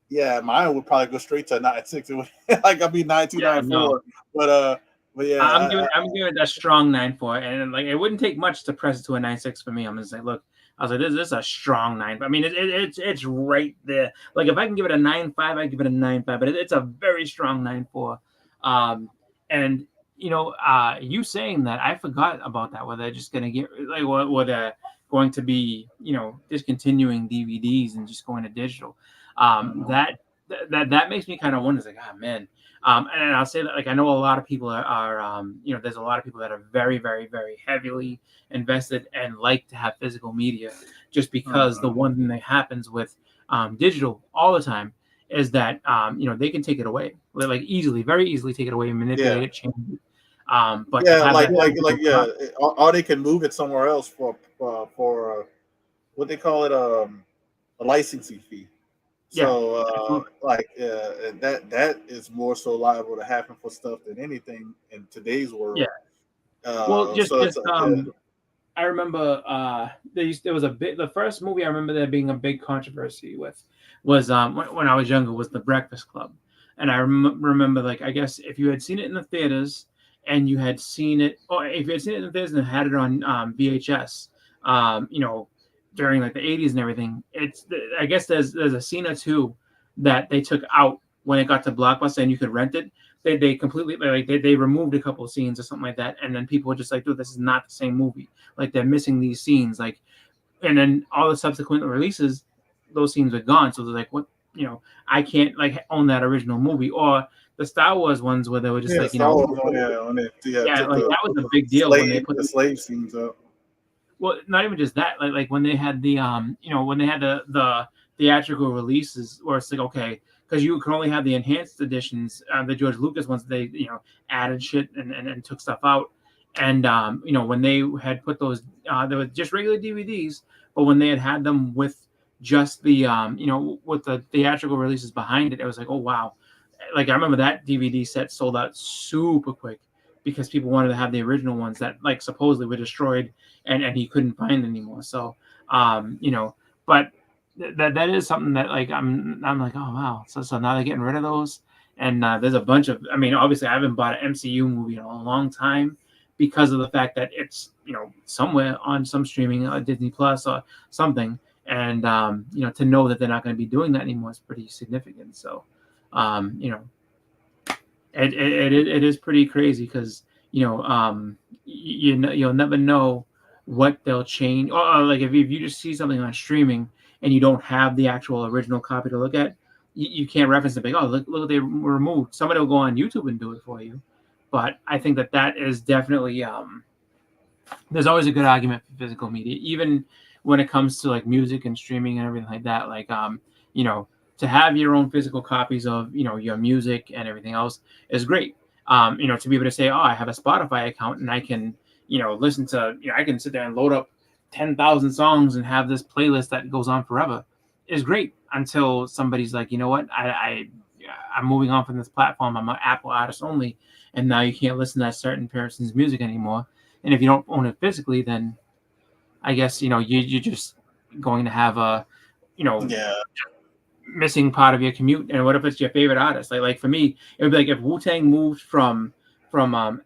yeah, mine would probably go straight to 9.6. It would I'd be 9.2, 9.4. No. But yeah, I'm giving it a strong 9.4, and like it wouldn't take much to press it to a 9.6 for me. I'm just like, look, I was like, this is a strong 9. I mean, it's right there. Like if I can give it a 9.5, I give it a 9.5, but it's a very strong 9.4. And you saying that, I forgot about that. Where they're just gonna get like what they're going to be, discontinuing DVDs and just going to digital. That makes me kind of wonder, like, oh man. And I'll say that, like, I know a lot of people are there's a lot of people that are very, very, very heavily invested and like to have physical media, just because the one thing that happens with digital all the time is that they can take it away, like very easily take it away and manipulate it, change it. But or they can move it somewhere else for what they call it, a licensing fee. So that is more so liable to happen for stuff than anything in today's world. I remember there was the first movie I remember there being a big controversy with was when I was younger, was The Breakfast Club. And I remember, like, I guess if you had seen it in the theaters and you had seen it, or if you had seen it in the theaters and had it on VHS, during like the 80s and everything, I guess there's a scene or two that they took out when it got to Blockbuster and you could rent it. They completely they removed a couple of scenes or something like that, and then people were just like, dude, this is not the same movie. Like, they're missing these scenes, like, and then all the subsequent releases, those scenes are gone. So they're like, what, I can't like own that original movie. Or the Star Wars ones where they were just like, that was a big deal when they put the slave scenes up. Well, not even just that, like when they had the when they had the theatrical releases, where it's like, okay, because you can only have the enhanced editions, the George Lucas ones, they added shit and took stuff out. And when they had put those, they were just regular DVDs, but when they had them with just the with the theatrical releases behind it, it was like, oh wow. Like, I remember that DVD set sold out super quick because people wanted to have the original ones that, like, supposedly were destroyed and he couldn't find anymore. So but that is something that, like, I'm like, oh wow. So now they're getting rid of those. And there's a bunch of, I mean, obviously I haven't bought an MCU movie in a long time because of the fact that it's, somewhere on some streaming, Disney Plus or something. And, to know that they're not going to be doing that anymore is pretty significant. So, it is pretty crazy because, you'll never know what they'll change. Or like if you just see something on streaming and you don't have the actual original copy to look at, you can't reference it. Like, oh, look, they removed. Somebody will go on YouTube and do it for you. But I think that is definitely there's always a good argument for physical media, even when it comes to like music and streaming and everything like that. Like to have your own physical copies of your music and everything else is great. To be able to say, oh, I have a Spotify account and I can listen to, I can sit there and load up 10,000 songs and have this playlist that goes on forever is great until somebody's like, you know what, I'm moving on from this platform. I'm an Apple artist only, and now you can't listen to that certain person's music anymore. And if you don't own it physically, then I guess you're just going to have a Yeah. missing part of your commute. And what if it's your favorite artist? Like for me, it would be like if Wu-Tang moved from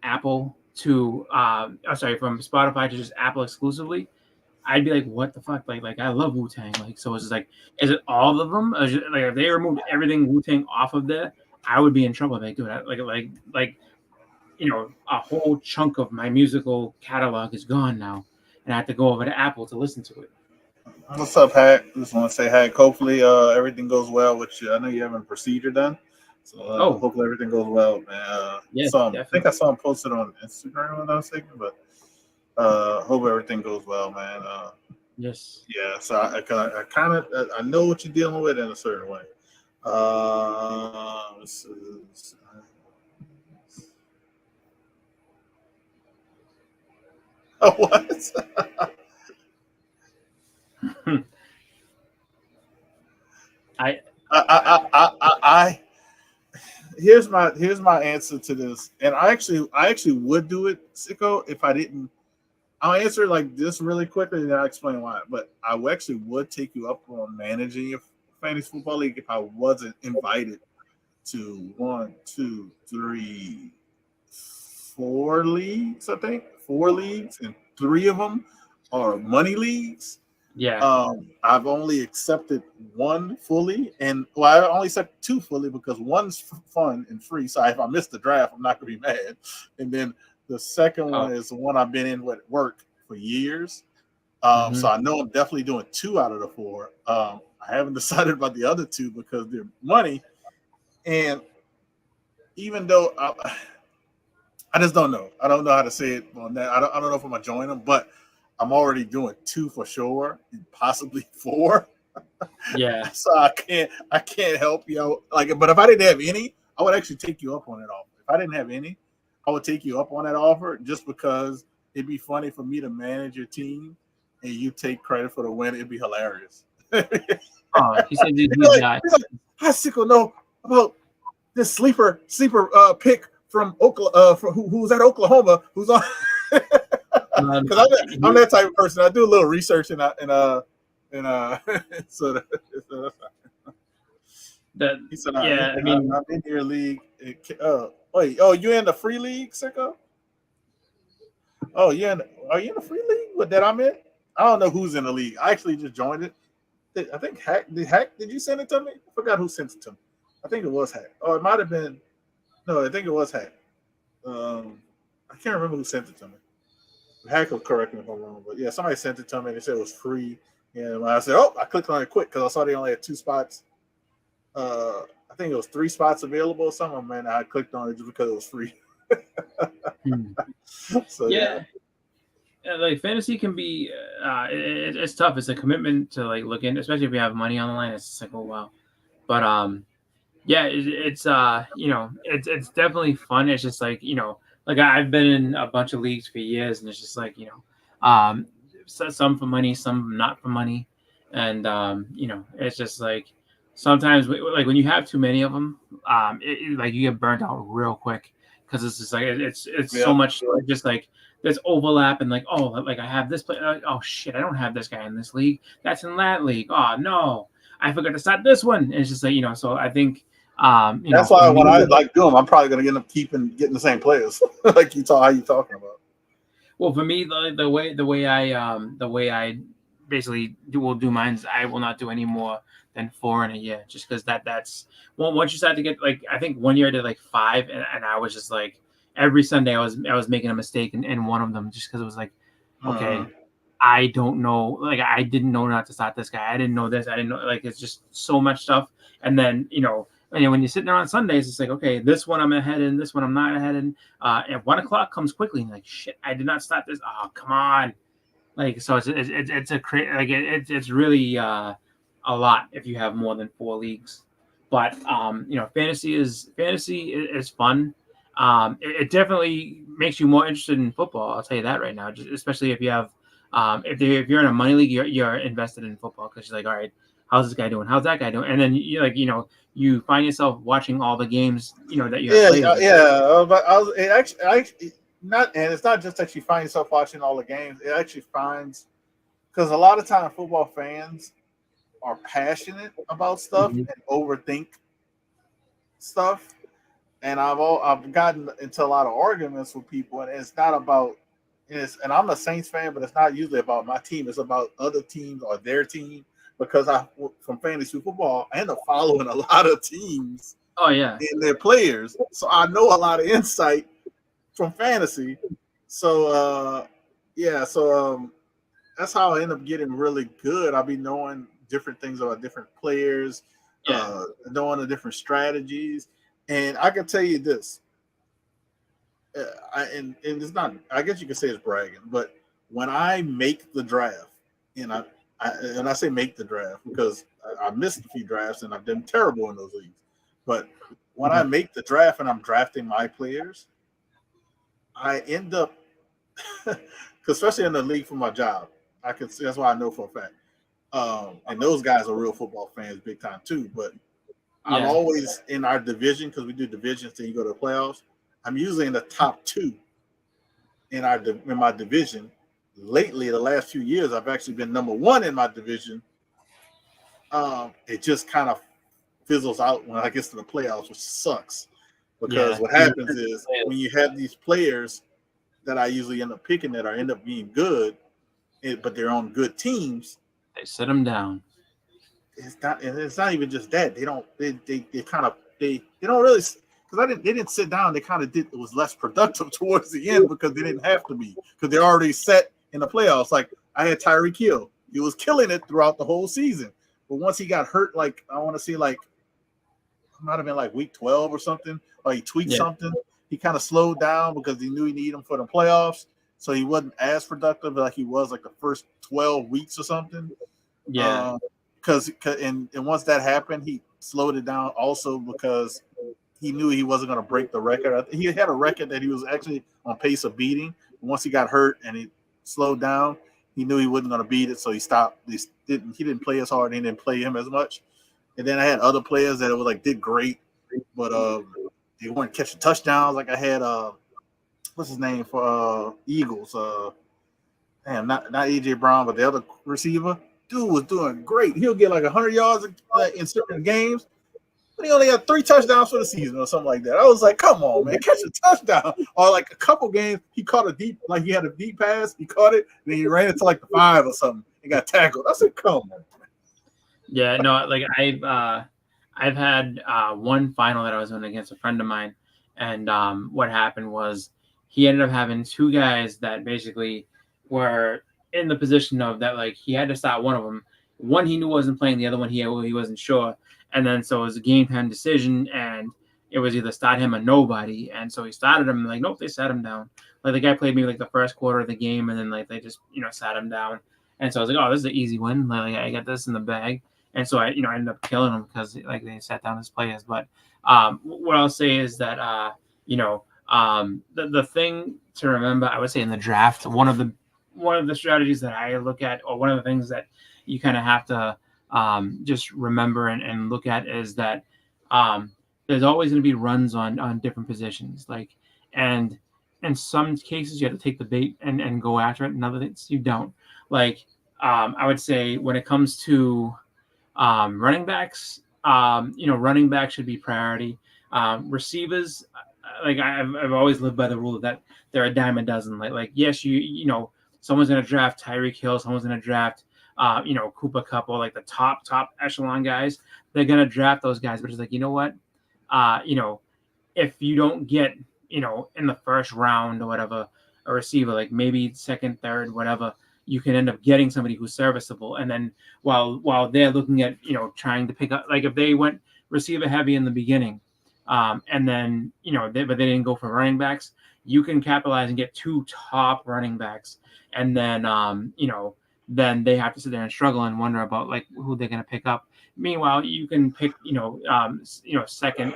Apple to from Spotify to just Apple exclusively, I'd be like, what the fuck? Like I love Wu-Tang. Like, so it's just like, is it all of them? Or is it, like if they removed everything Wu-Tang off of there, I would be in trouble. Like, dude, a whole chunk of my musical catalog is gone now, and I have to go over to Apple to listen to it. What's up, Hack? Just want to say, Hack, hopefully everything goes well with you. I know you're having a procedure done. So hopefully everything goes well, man. Yeah, I think I saw him posted on Instagram when I was thinking, but hope everything goes well, man. Yes. Yeah, so I kind of I know what you're dealing with in a certain way. What? I here's my answer to this, and I actually would do it, Sicko, if I didn't. I'll answer like this really quickly, and then I'll explain why. But I actually would take you up on managing your fantasy football league if I wasn't invited to 1, 2, 3, 4 leagues. I think 4 leagues, and 3 of them are money leagues. Yeah. I've only accepted 1 fully, and I only accepted 2 fully because one's fun and free. So if I miss the draft, I'm not gonna be mad. And then the second one is the one I've been in with work for years. So I know I'm definitely doing 2 out of the 4. I haven't decided about the other 2 because they're money, and even though I just don't know. I don't know how to say it on that. I don't know if I'm gonna join them, but I'm already doing 2 for sure, and possibly 4. Yeah. So I can't help you out. Like, but if I didn't have any, I would actually take you up on it offer. If I didn't have any, I would take you up on that offer just because it'd be funny for me to manage your team and you take credit for the win. It'd be hilarious. He said he's like, I Sicko know about this sleeper pick from Oklahoma, who's at Oklahoma, who's on. Because I'm that type of person. I do a little research and so that he said, yeah, I'm in your league. You in the free league, Sicko? Oh, are you in the free league that I'm in? I don't know who's in the league. I actually just joined it. I think Hack. Did you send it to me? I forgot who sent it to me. I think it was Hack. Oh, it might have been. No, I think it was Hack. I can't remember who sent it to me. Hack will correct me if I'm wrong, but yeah, somebody sent it to me and they said it was free. And when I said, I clicked on it quick because I saw they only had 2 spots. I think it was 3 spots available or something, man. I clicked on it just because it was free. So yeah. Like fantasy can be it's tough. It's a commitment to like look in, especially if you have money on the line. It's just like, oh wow. But it's it's definitely fun. It's just like, like I've been in a bunch of leagues for years, and it's just like, some for money, some not for money. And it's just like sometimes like when you have too many of them, like you get burnt out real quick because it's just like it's so much just like there's overlap and like, oh, like I have this play, oh shit, I don't have this guy in this league. That's in that league. Oh no, I forgot to start this one. And it's just like, so I think that's why when I like do them, I'm probably gonna end up getting the same players. Like how you talking about. Well, for me, the way I basically do mine, I will not do any more than 4 in a year, just because that's once you start to get like, I think one year I did like 5, and I was just like every Sunday I was making a mistake in one of them just because it was like, okay, I don't know, like I didn't know not to start this guy, I didn't know this, I didn't know, like it's just so much stuff, and then when you're sitting there on Sundays, it's like, okay, this one I'm ahead in, this one I'm not ahead in. And 1 o'clock comes quickly, and like, shit, I did not start this. Oh, come on! Like, so it's a it's really a lot if you have more than 4 leagues. But fantasy is fun. It definitely makes you more interested in football. I'll tell you that right now, especially if you have if you're in a money league, you're invested in football because you're like, all right, how's this guy doing? How's that guy doing? And then you find yourself watching all the games that you have played. But it actually not, and it's not just that you find yourself watching all the games. It actually finds, because a lot of time football fans are passionate about stuff and overthink stuff, and I've gotten into a lot of arguments with people, and it's not about and I'm a Saints fan, but it's not usually about my team. It's about other teams or their team, because from fantasy football, I end up following a lot of teams. Oh yeah, and their players, so I know a lot of insight from fantasy. So that's how I end up getting really good. I'll be knowing different things about different players, knowing the different strategies, and I can tell you this. And it's not. I guess you could say it's bragging, but when I make the draft, and I say make the draft because I missed a few drafts and I've done terrible in those leagues. But when I make the draft and I'm drafting my players, I end up, especially in the league for my job, I can see that's why I know for a fact. And those guys are real football fans, big time too. But I'm always in our division, because we do divisions, then you go to the playoffs. I'm usually in the top 2 in my division. Lately, the last few years, I've actually been number 1 in my division. It just kind of fizzles out when I get to the playoffs, which sucks. Because what happens is when you have these players that I usually end up picking that end up being good, but they're on good teams, they sit them down. It's not even just that. They don't really, because they didn't sit down. They kind of did. It was less productive towards the end because they didn't have to be, because they're already set in the playoffs. Like I had Tyreek Hill. He was killing it throughout the whole season. But once he got hurt, like I want to say like it might have been like week 12 or something, or he tweaked something. He kind of slowed down because he knew he needed him for the playoffs. So he wasn't as productive like he was like the first 12 weeks or something. Yeah. Because once that happened, he slowed it down also because he knew he wasn't going to break the record. He had a record that he was actually on pace of beating. Once he got hurt and he slowed down, he knew he wasn't going to beat it, so he stopped. He didn't play as hard, and he didn't play him as much. And then I had other players that did great, but they weren't catching touchdowns. Like I had what's his name for Eagles? Not AJ Brown, but the other receiver. Dude was doing great. He'll get like 100 yards in certain games, but he only got 3 touchdowns for the season or something like that. I was like, come on, man, catch a touchdown. Or like a couple games, he caught he had a deep pass, he caught it, and then he ran it to like the 5 or something and got tackled. I said, come on. Yeah, no, like I've had one final that I was in against a friend of mine, and what happened was he ended up having 2 guys that basically were in the position of that, like he had to start one of them. One he knew wasn't playing, the other one he wasn't sure. And then so it was a game time decision, and it was either start him or nobody. And so he started him, like, nope, they sat him down. Like the guy played maybe like the first quarter of the game, and then like they just sat him down. And so I was like, oh, this is an easy win. Like I got this in the bag. And so I ended up killing him because like they sat down as players. But what I'll say is that the thing to remember, I would say in the draft, one of the strategies that I look at, or one of the things that you kind of have to just remember and look at, is that there's always going to be runs on different positions. Like, and in some cases you have to take the bait and go after it. In other things you don't. Like I would say when it comes to running backs, running back should be priority. Receivers, like I've always lived by the rule that they're a dime a dozen. Like yes, someone's going to draft Tyreek Hill, someone's going to draft Cooper Kupp, or like the top echelon guys. They're going to draft those guys, but it's like, you know what? If you don't get, in the first round or whatever, a receiver, like maybe second, third, whatever, you can end up getting somebody who's serviceable. And then while they're looking at, trying to pick up, like if they went receiver heavy in the beginning, and then, but they didn't go for running backs, you can capitalize and get 2 top running backs. And then, then they have to sit there and struggle and wonder about like who they're going to pick up. Meanwhile, you can pick, second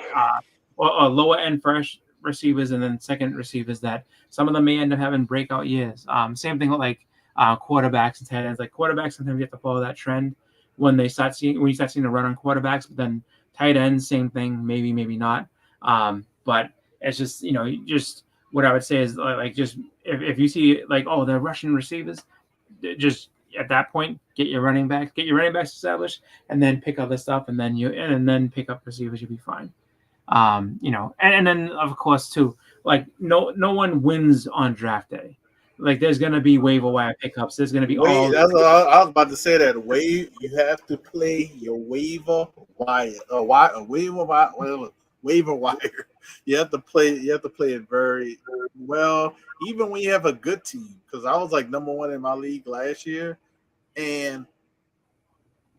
or lower end first receivers and then second receivers that some of them may end up having breakout years. Same thing with like quarterbacks and tight ends. Like quarterbacks, sometimes you have to follow that trend when you start seeing a run on quarterbacks, but then tight ends, same thing, maybe not. But it's just just what I would say is like just if you see like they're rushing receivers, just at that point get your running backs established, and then pick other stuff, and then pick up receivers, you'll be fine. And then of course too, like no one wins on draft day. Like there's gonna be waiver wire pickups. There's gonna be That's what I was about to say. That you have to play your waiver wire, waiver wire. You have to play it very well, even when you have a good team. Because I was like number 1 in my league last year, and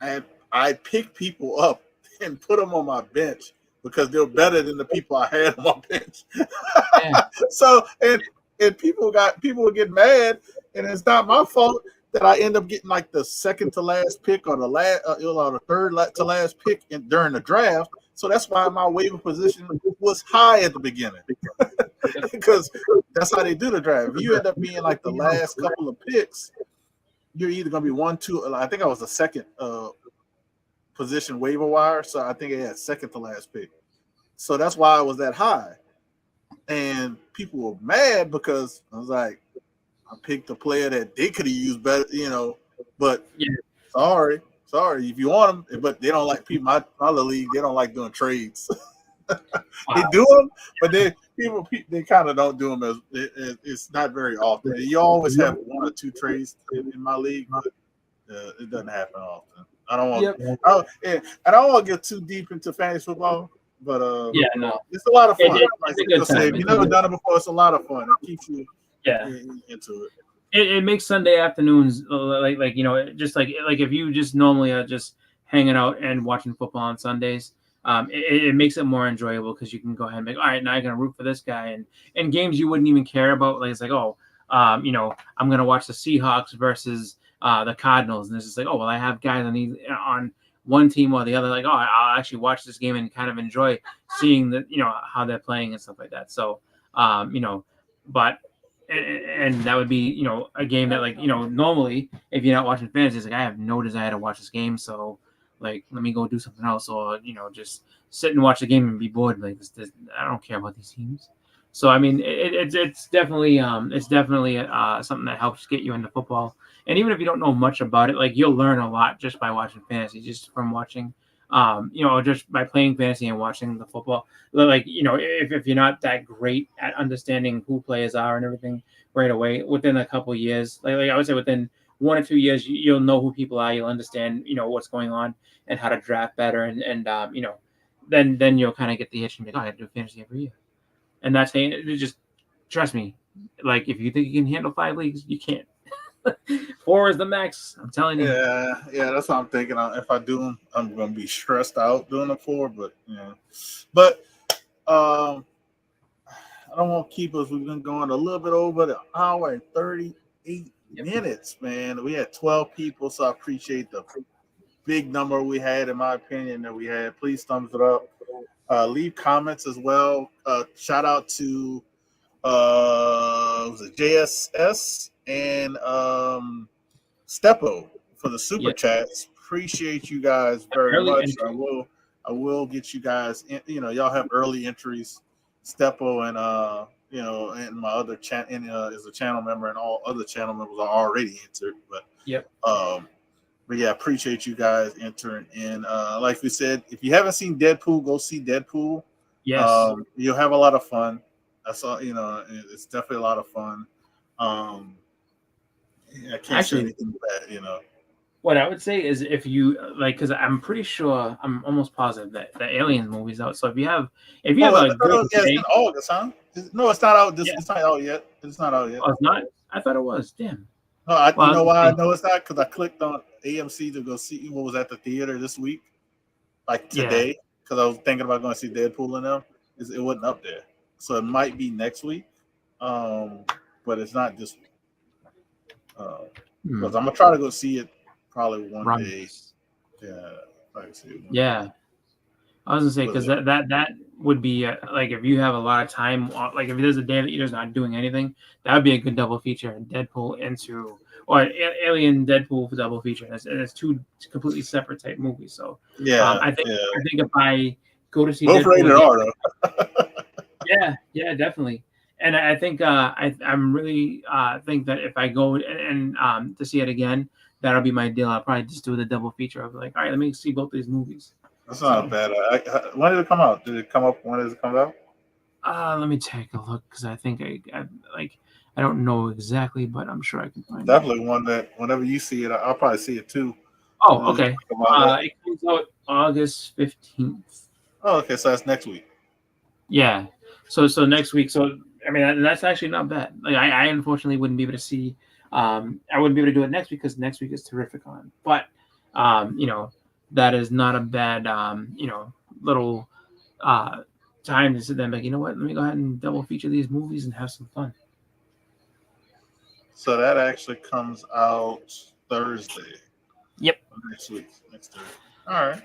I picked people up and put them on my bench because they're better than the people I had on my bench. Yeah. So and people would get mad, and it's not my fault that I end up getting like the second to last pick or the third to last pick during the draft. So that's why my waiver position was high at the beginning, because that's how they do the draft. If you end up being like the last couple of picks, you're either going to be 1, 2. I think I was the second position waiver wire, so I think it had second to last pick. So that's why I was that high. And people were mad because I was like, I picked a player that they could have used better, but sorry, if you want them, but they don't like people. My other league, they don't like doing trades. They do them, but they kind of don't do them as it's not very often. You always have 1 or 2 trades in my league, but it doesn't happen often. I don't want. I don't want to get too deep into fantasy football. But it's a lot of fun. If you've never done it before, it's a lot of fun. It keeps you into it. It makes Sunday afternoons just like if you just normally are just hanging out and watching football on Sundays, it makes it more enjoyable because you can go ahead and be all right, now you're gonna root for this guy, and games you wouldn't even care about, like it's like I'm gonna watch the Seahawks versus the Cardinals, and it's just like I have guys on one team or the other, like I'll actually watch this game and kind of enjoy seeing how they're playing and stuff like that. So but and that would be a game that normally if you're not watching fantasy, it's like I have no desire to watch this game, so like let me go do something else, or just sit and watch the game and be bored. Like this, I don't care about these teams. So I mean it's definitely something that helps get you into football. And even if you don't know much about it, like you'll learn a lot just by watching fantasy, just from watching, just by playing fantasy and watching the football. Like, if you're not that great at understanding who players are and everything right away, within a couple of years, like I would say within 1 or 2 years, you'll know who people are. You'll understand, what's going on and how to draft better. And then you'll kind of get the itch and be like, I have to do fantasy every year. And that's just trust me. Like if you think you can handle 5 leagues, you can't. 4 is the max. I'm telling you. Yeah, that's what I'm thinking. If I do them, I'm gonna be stressed out doing the 4. But I don't want to keep us. We've been going a little bit over the hour and 38 minutes, man. We had 12 people, so I appreciate the big number we had. In my opinion, that we had. Please thumbs it up. Leave comments as well. Shout out to was it JSS and Stepo for the super chats. Appreciate you guys very much. I will get you guys y'all have early entries. Stepo and and my other is a channel member, and all other channel members are already entered. But appreciate you guys entering in. Like we said, if you haven't seen Deadpool, go see Deadpool. Yes. You'll have a lot of fun. That's all. It's definitely a lot of fun. I can't say anything bad. What I would say is if you because I'm pretty sure, I'm almost positive that the Aliens movie's out. So if you have it's in August, huh? No, it's not out. It's not out yet. It's not out yet. Oh, it's not. I thought it was. Damn. No, you know why I know it's not? Because I clicked on AMC to go see what was at the theater this week, like today, because I was thinking about going to see Deadpool and them. It wasn't up there, so it might be next week, but it's not this week. Because I'm gonna try to go see it probably one Right. day. Yeah, probably see it one Yeah. day. I was gonna say because that would be like if you have a lot of time, like if there's a day that you're just not doing anything, that would be a good double feature. Deadpool into or Alien Deadpool double feature, and it's two completely separate type movies. So Yeah, I think if I go to see both Deadpool rated again, R though. yeah, definitely. And I think I'm really think that if I go and to see it again, that'll be my deal. I'll probably just do the double feature. I'll be like, all right, let me see both these movies. That's not bad. When did it come out? Did it come up? When does it come out? Let me take a look because I think I don't know exactly, but I'm sure I can find Definitely one that whenever you see it, I'll probably see it too. Oh, okay. It comes out August 15th. Oh, okay. So that's next week. Yeah. So next week. So I mean that's actually not bad. Like I unfortunately wouldn't be able to see. I wouldn't be able to do it next week because next week is Terrificon. But that is not a bad little time to sit there and be like, you know what? Let me go ahead and double feature these movies and have some fun. So that actually comes out Thursday. Yep. Next week. Next Thursday. All right.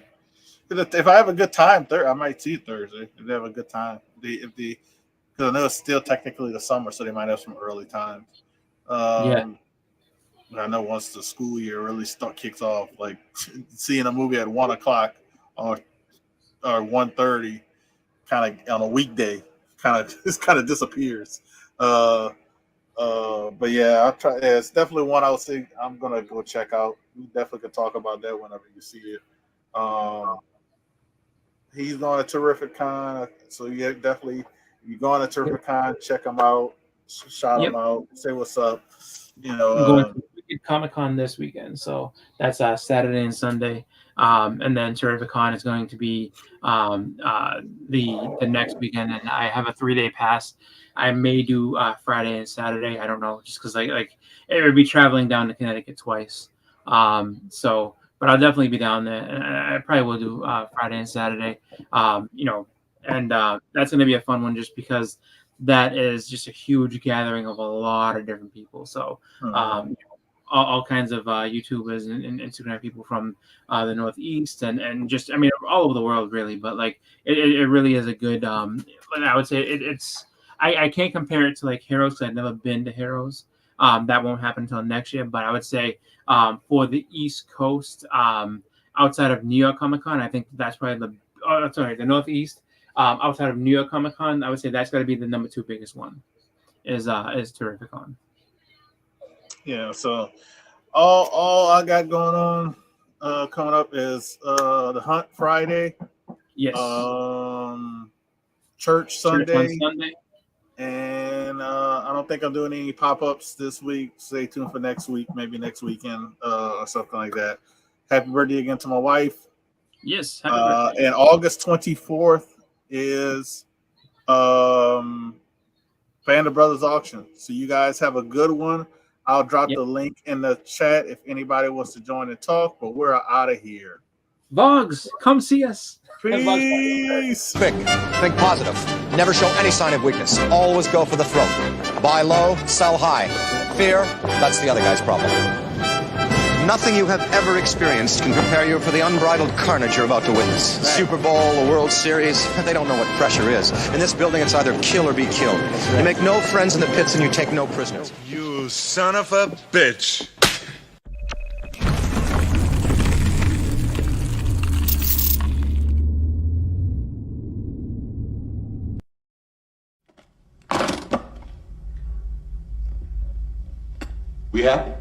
If I have a good time, I might see it Thursday. If they have a good time, because I know it's still technically the summer, so they might have some early times. I know once the school year really kicks off, like seeing a movie at 1:00 or 1:30, kind of on a weekday, it kind of disappears. But yeah, I'll try. Yeah, it's definitely one I'll say I'm gonna go check out. We definitely can talk about that whenever you see it. He's on a Terrificon, so yeah, definitely. If you go on a Terrificon, check him out, shout him out, say what's up. I'm going to Comic-Con this weekend, so that's Saturday and Sunday. And then Terrificon is going to be the next weekend, and I have a 3-day pass. I may do Friday and Saturday. I don't know, just because like it would be traveling down to Connecticut twice. But I'll definitely be down there, and I probably will do Friday and Saturday. And that's going to be a fun one, just because that is just a huge gathering of a lot of different people. So all kinds of YouTubers and Instagram people from the Northeast and just, I mean, all over the world really, but like it really is a good, I would say it's, I can't compare it to like Heroes because I've never been to Heroes. That won't happen until next year, but I would say for the East Coast, outside of New York Comic Con, I think that's probably the Northeast. Outside of New York Comic Con, I would say that's got to be the number 2 biggest one. Is Terrificon. Yeah. So all I got going on coming up is the Hunt Friday. Yes. Church Sunday. Sunday. And I don't think I'm doing any pop-ups this week. Stay tuned for next week, maybe next weekend or something like that. Happy birthday again to my wife. Yes. Happy birthday. And August 24th is Band of Brothers auction. So you guys have a good one. I'll drop the link in the chat if anybody wants to join and talk, but we're out of here. Vogs, come see us. Peace. Think positive. Never show any sign of weakness. Always go for the throat. Buy low, sell high. Fear, that's the other guy's problem. Nothing you have ever experienced can prepare you for the unbridled carnage you're about to witness. The Super Bowl, the World Series, they don't know what pressure is. In this building, it's either kill or be killed. You make no friends in the pits and you take no prisoners. You son of a bitch. We happy?